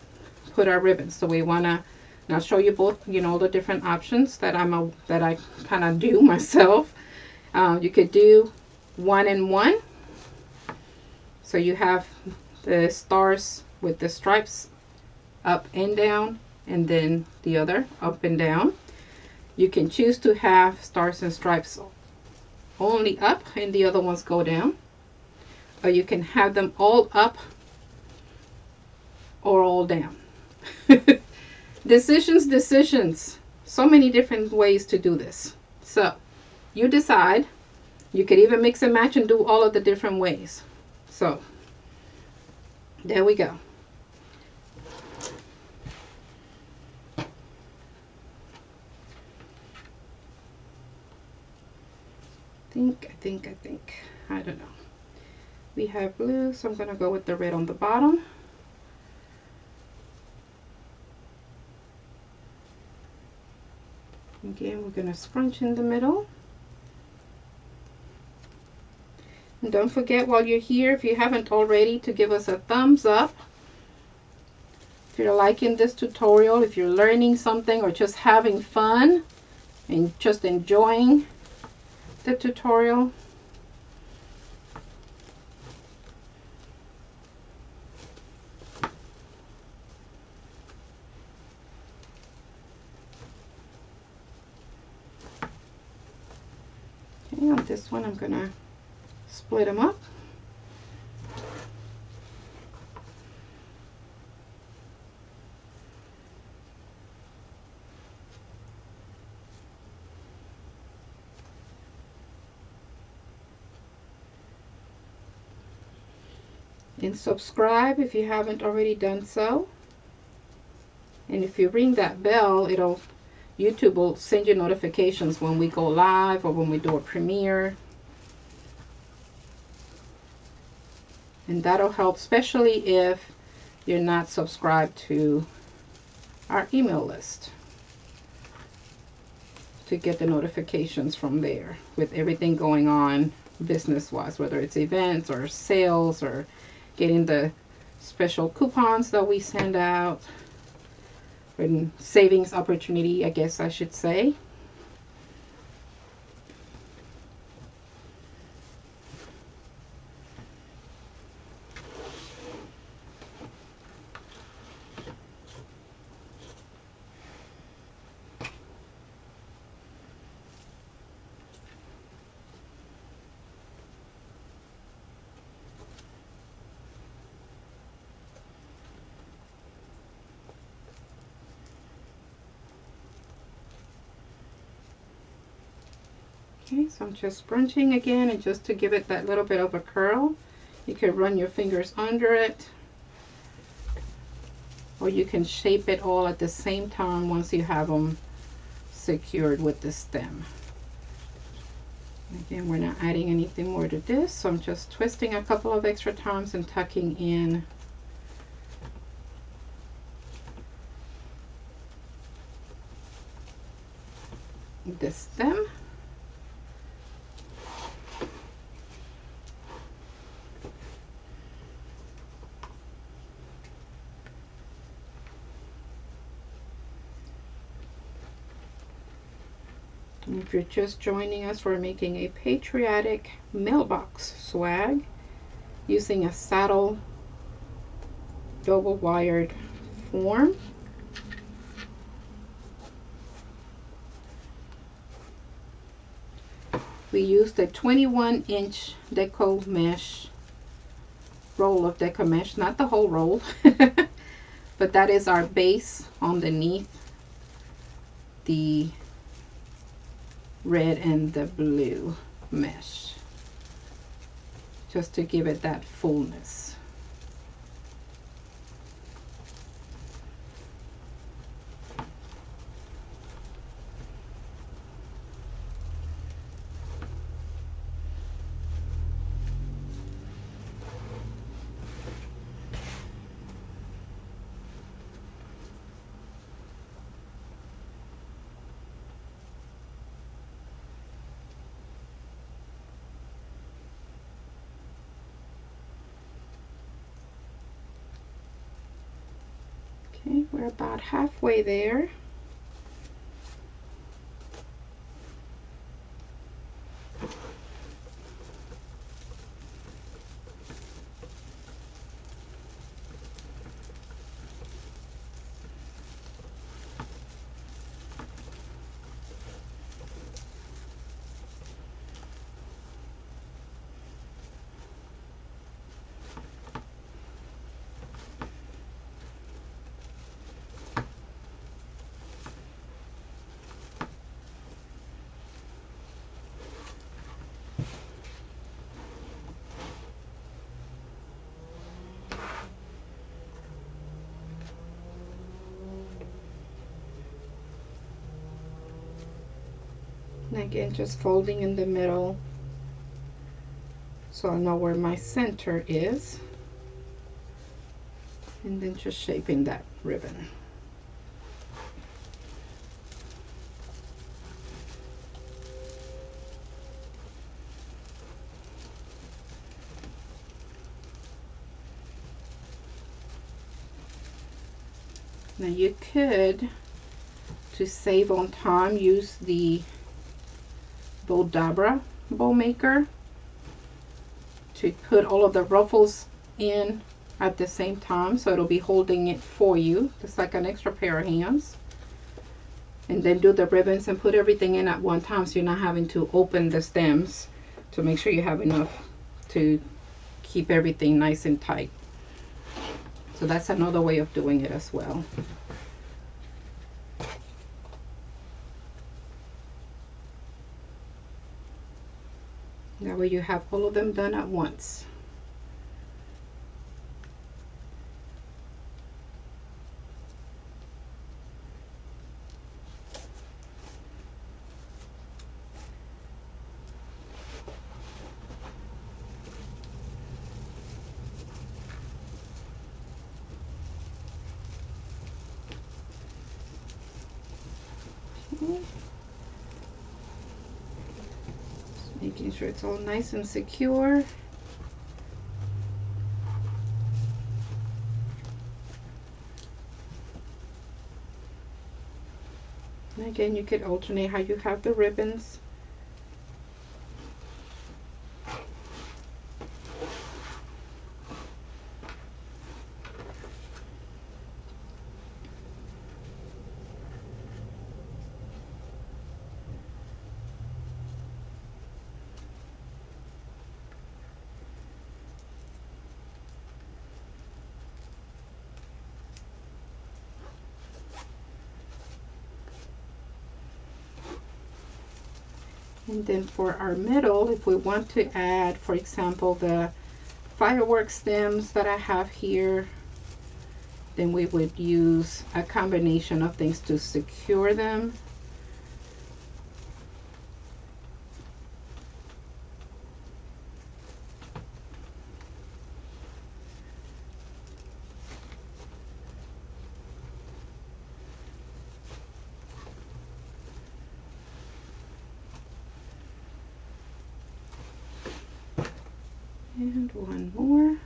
put our ribbons. So we want to, and I'll show you both, you know, the different options that I kind of do myself. You could do 1 and 1. So you have the stars with the stripes up and down, and then the other up and down. You can choose to have stars and stripes only up and the other ones go down, or you can have them all up or all down. Decisions. So many different ways to do this. So you decide. You could even mix and match and do all of the different ways. So there we go. I think. I don't know. We have blue, so I'm going to go with the red on the bottom. Again, we're going to scrunch in the middle. And don't forget, while you're here, if you haven't already, to give us a thumbs up. If you're liking this tutorial, if you're learning something or just having fun and just enjoying the tutorial. Okay, on this one I'm going to split them up. And subscribe if you haven't already done so. And if you ring that bell, YouTube will send you notifications when we go live or when we do a premiere. And that'll help, especially if you're not subscribed to our email list, to get the notifications from there with everything going on business-wise, whether it's events or sales or getting the special coupons that we send out, and savings opportunity, I guess I should say. Okay, so I'm just scrunching again, and just to give it that little bit of a curl, you can run your fingers under it, or you can shape it all at the same time once you have them secured with the stem. Again, we're not adding anything more to this, so I'm just twisting a couple of extra times and tucking in the stem. And if you're just joining us, we're making a Patriotic Mailbox swag using a saddle double wired form. We used a 21-inch Deco Mesh, Roll of Deco Mesh, not the whole roll, but that is our base underneath the red and the blue mesh, just to give it that fullness. Okay, we're about halfway there. And again, just folding in the middle so I know where my center is, and then just shaping that ribbon. Now you could, to save on time, use the Dabra bow maker to put all of the ruffles in at the same time, so it'll be holding it for you, just like an extra pair of hands. And then do the ribbons and put everything in at one time, so you're not having to open the stems, to make sure you have enough to keep everything nice and tight. So that's another way of doing it as well. That way you have all of them done at once. Okay. Making sure it's all nice and secure. And again, you could alternate how you have the ribbons. And then for our middle, if we want to add, for example, the firework stems that I have here, then we would use a combination of things to secure them. And one more.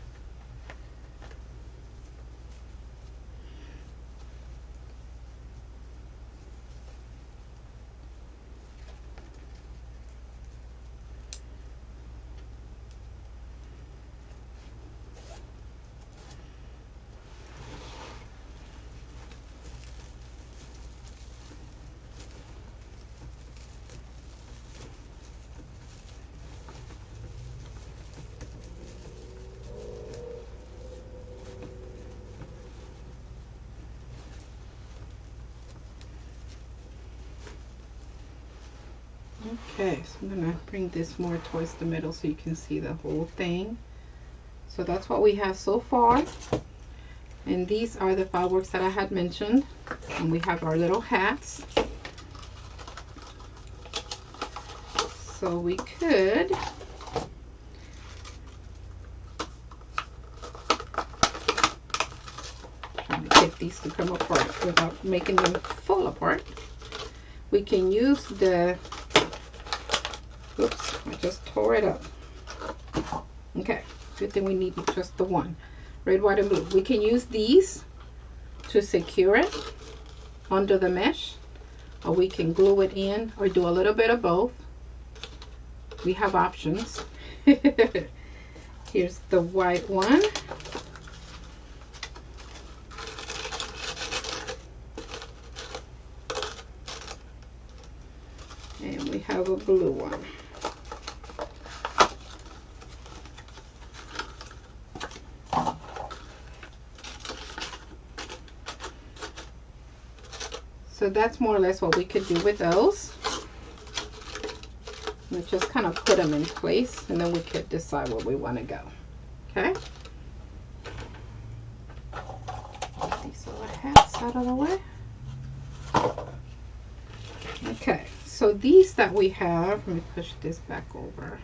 Okay, so I'm gonna bring this more towards the middle so you can see the whole thing. So that's what we have so far. And these are the fireworks that I had mentioned. And we have our little hats. So we could trying to get these to come apart without making them fall apart. We can use the, oops, I just tore it up. Okay, good thing we need just the one. Red, white, and blue. We can use these to secure it under the mesh, or we can glue it in, or do a little bit of both. We have options. Here's the white one. And we have a blue one. So that's more or less what we could do with those. We just kind of put them in place, and then we could decide where we want to go. Okay. Get these little hats out of the way. Okay, so these that we have, let me push this back over.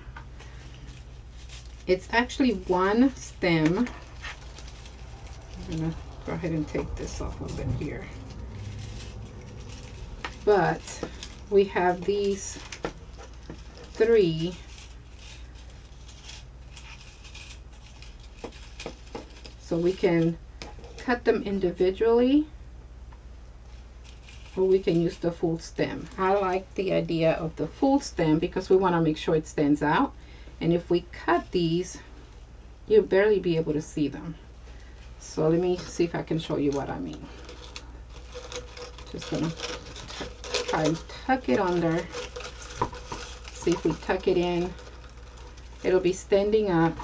It's actually one stem. I'm gonna go ahead and take this off a bit here. But we have these three so we can cut them individually, or we can use the full stem. I like the idea of the full stem because we want to make sure it stands out, and if we cut these, you'll barely be able to see them. So let me see if I can show you what I mean. Just gonna try and tuck it under. See if we tuck it in, it'll be standing up.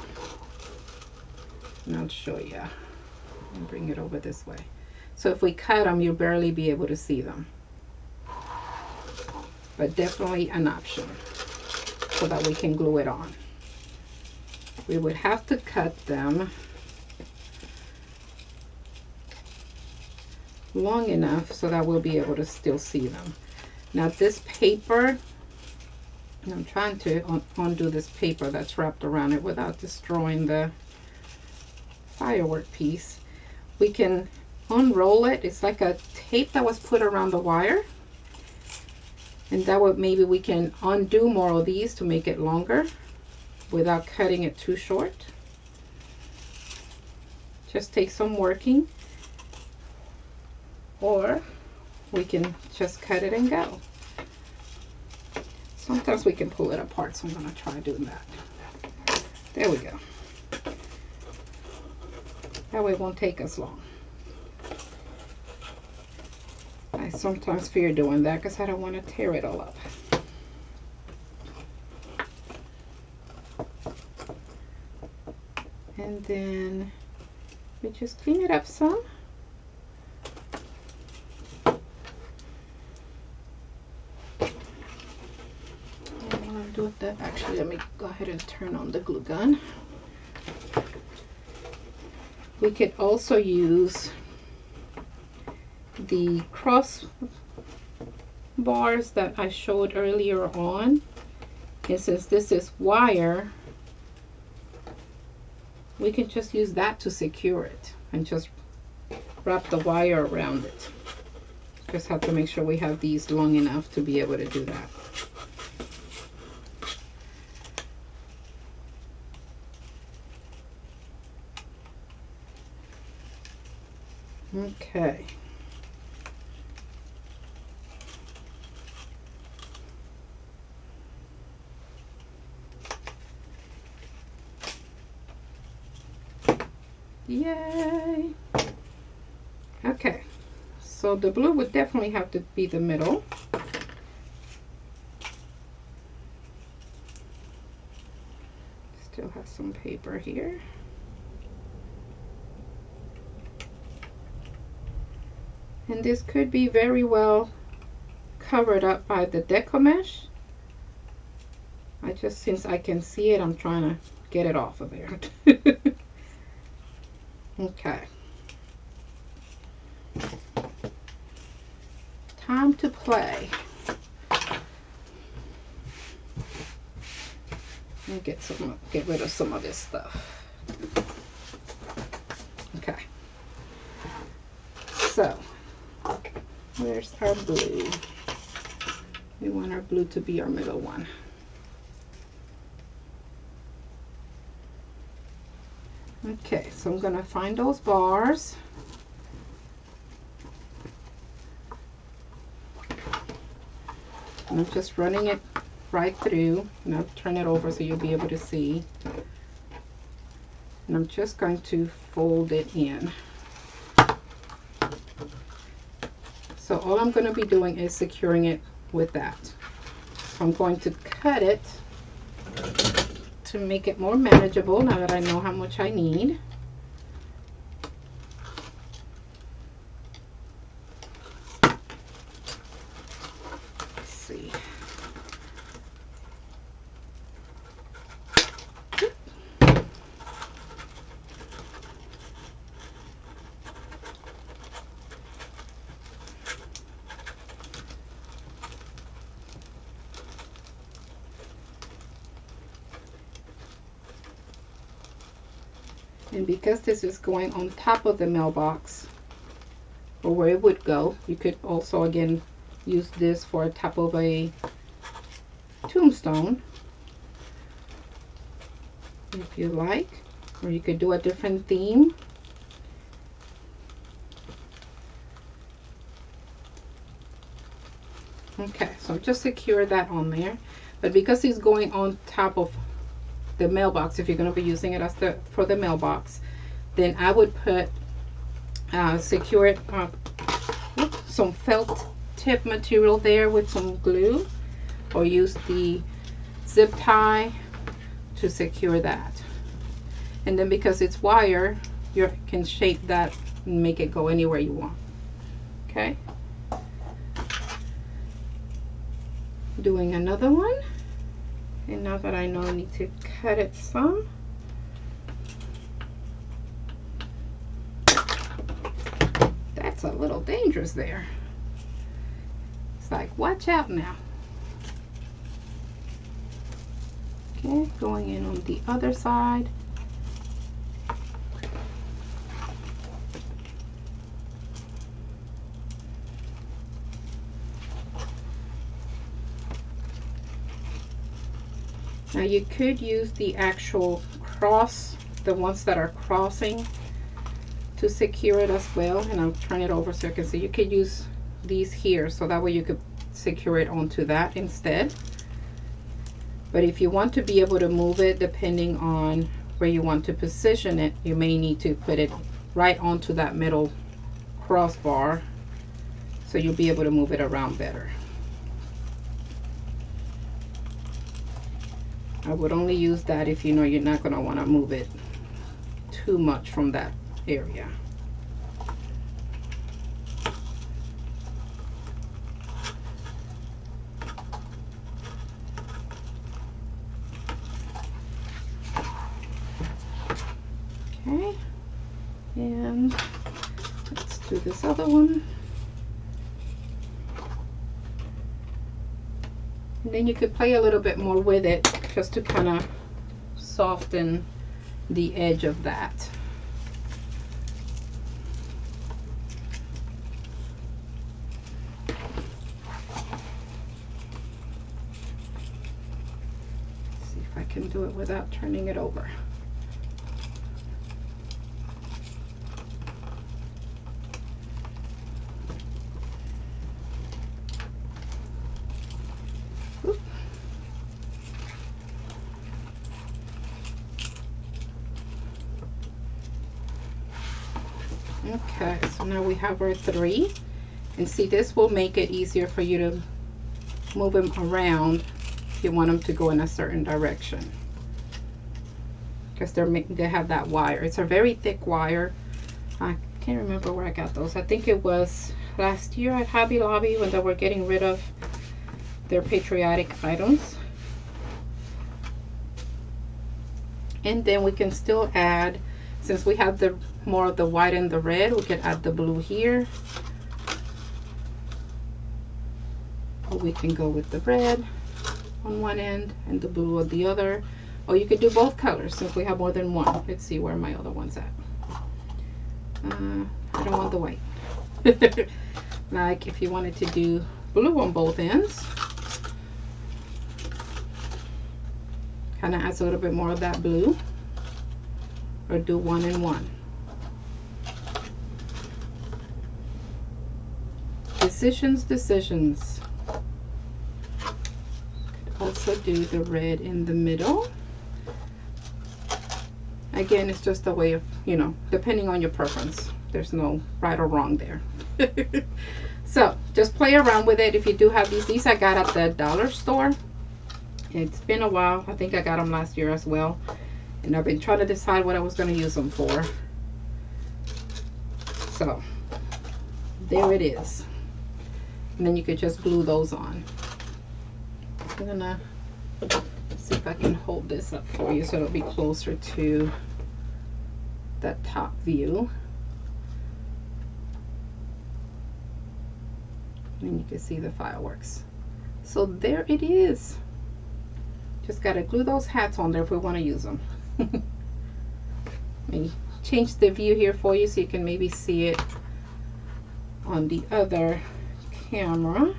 And I'll show you. And bring it over this way. So if we cut them, you'll barely be able to see them. But definitely an option so that we can glue it on. We would have to cut them long enough so that we'll be able to still see them. Now this paper, I'm trying to undo this paper that's wrapped around it without destroying the firework piece. We can unroll it. It's like a tape that was put around the wire, and that way maybe we can undo more of these to make it longer without cutting it too short. Just take some working, or we can just cut it and go. Sometimes we can pull it apart, so I'm going to try doing that. There we go. That way it won't take us long. I sometimes fear doing that because I don't want to tear it all up. And then we just clean it up some. Do that. Actually, let me go ahead and turn on the glue gun. We could also use the cross bars that I showed earlier on, and since this is wire, we can just use that to secure it and just wrap the wire around it. Just have to make sure we have these long enough to be able to do that. Okay. Yay. Okay, so the blue would definitely have to be the middle. Still have some paper here. And this could be very well covered up by the deco mesh. Since I can see it, I'm trying to get it off of there. Okay. Time to play. Let me get rid of some of this stuff. Okay. So, where's our blue? We want our blue to be our middle one. Okay, so I'm going to find those bars. And I'm just running it right through, and I'll turn it over so you'll be able to see. And I'm just going to fold it in. So all I'm going to be doing is securing it with that. So I'm going to cut it to make it more manageable now that I know how much I need. Let's see. And because this is going on top of the mailbox, or where it would go, you could also again use this for top of a tombstone if you like, or you could do a different theme. Okay, so just secure that on there. But because it's going on top of the mailbox, if you're going to be using it as for the mailbox, then I would put secure it some felt tip material there with some glue, or use the zip tie to secure that. And then because it's wire, you can shape that and make it go anywhere you want. Okay, doing another one. And now that I know I need to cut it some. That's a little dangerous there. It's like, watch out now. Okay, going in on the other side. Now you could use the actual cross, the ones that are crossing, to secure it as well. And I'll turn it over so you can see. You could use these here, so that way you could secure it onto that instead. But if you want to be able to move it, depending on where you want to position it, you may need to put it right onto that middle crossbar, so you'll be able to move it around better. I would only use that if you know you're not going to want to move it too much from that area. Okay, and let's do this other one. And then you could play a little bit more with it, just to kind of soften the edge of that. Let's see if I can do it without turning it over. Okay, so now we have our 3. And see, this will make it easier for you to move them around if you want them to go in a certain direction. Because they have that wire. It's a very thick wire. I can't remember where I got those. I think it was last year at Hobby Lobby when they were getting rid of their patriotic items. And then we can still add, since we have the more of the white and the red, we can add the blue here. Or we can go with the red on one end and the blue on the other. Or you could do both colors since we have more than one. Let's see where my other one's at. I don't want the white. Like if you wanted to do blue on both ends, kind of adds a little bit more of that blue. Or do 1 and 1. Decisions. Could also do the red in the middle. Again, it's just a way of, you know, depending on your preference. There's no right or wrong there. So just play around with it. If you do have these I got at the dollar store. It's been a while. I think I got them last year as well. And I've been trying to decide what I was going to use them for. So there it is. And then you could just glue those on. I'm gonna see if I can hold this up for you so it'll be closer to that top view. And you can see the fireworks. So there it is. Just gotta glue those hats on there if we want to use them. Maybe change the view here for you so you can maybe see it on the other camera.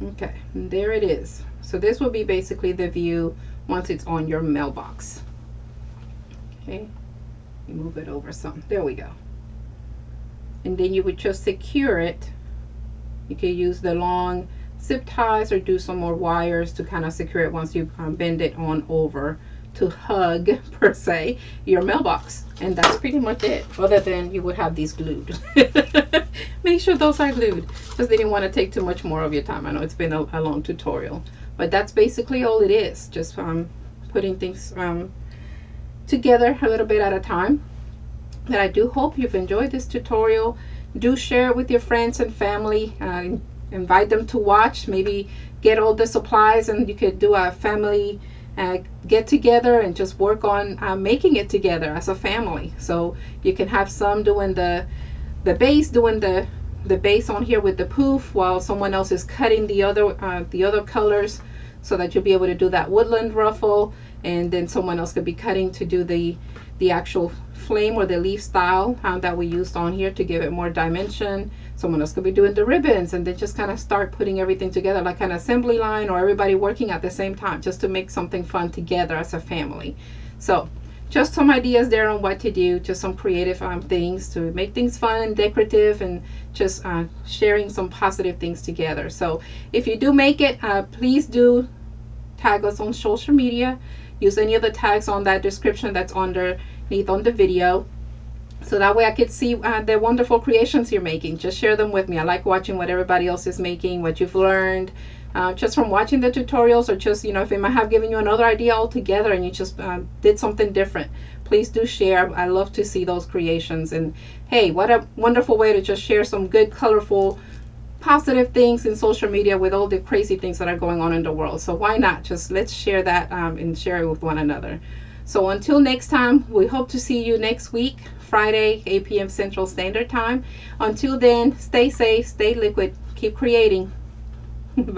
Okay, and there it is. So this will be basically the view once it's on your mailbox. Okay, you move it over some. There we go. And then you would just secure it. You could use the long zip ties or do some more wires to kind of secure it once you bend it on over to hug, per se, your mailbox. And that's pretty much it, other than you would have these glued. Make sure those are glued. Just didn't want to take too much more of your time. I know it's been a long tutorial, but that's basically all it is. Just putting things together a little bit at a time. And I do hope you've enjoyed this tutorial. Do share it with your friends and family. Invite them to watch. Maybe get all the supplies and you could do a family get together and just work on making it together as a family. So you can have some doing the base, doing the base on here with the poof, while someone else is cutting the other colors, so that you'll be able to do that woodland ruffle, and then someone else could be cutting to do the actual flame or the leaf style that we used on here to give it more dimension. Someone else could be doing the ribbons, and then just kind of start putting everything together like an assembly line, or everybody working at the same time, just to make something fun together as a family. So just some ideas there on what to do, just some creative things to make things fun and decorative, and just sharing some positive things together. So if you do make it, please do tag us on social media. Use any of the tags on that description that's underneath on the video, so that way I could see the wonderful creations you're making. Just share them with me. I like watching what everybody else is making, what you've learned just from watching the tutorials, or just, you know, if it might have given you another idea altogether and you just did something different. Please do share. I love to see those creations. And hey, what a wonderful way to just share some good, colorful, positive things in social media with all the crazy things that are going on in the world. So why not just let's share that and share it with one another. So until next time, we hope to see you next week, Friday, 8 p.m. Central Standard Time. Until then, stay safe, stay liquid, keep creating. Bye.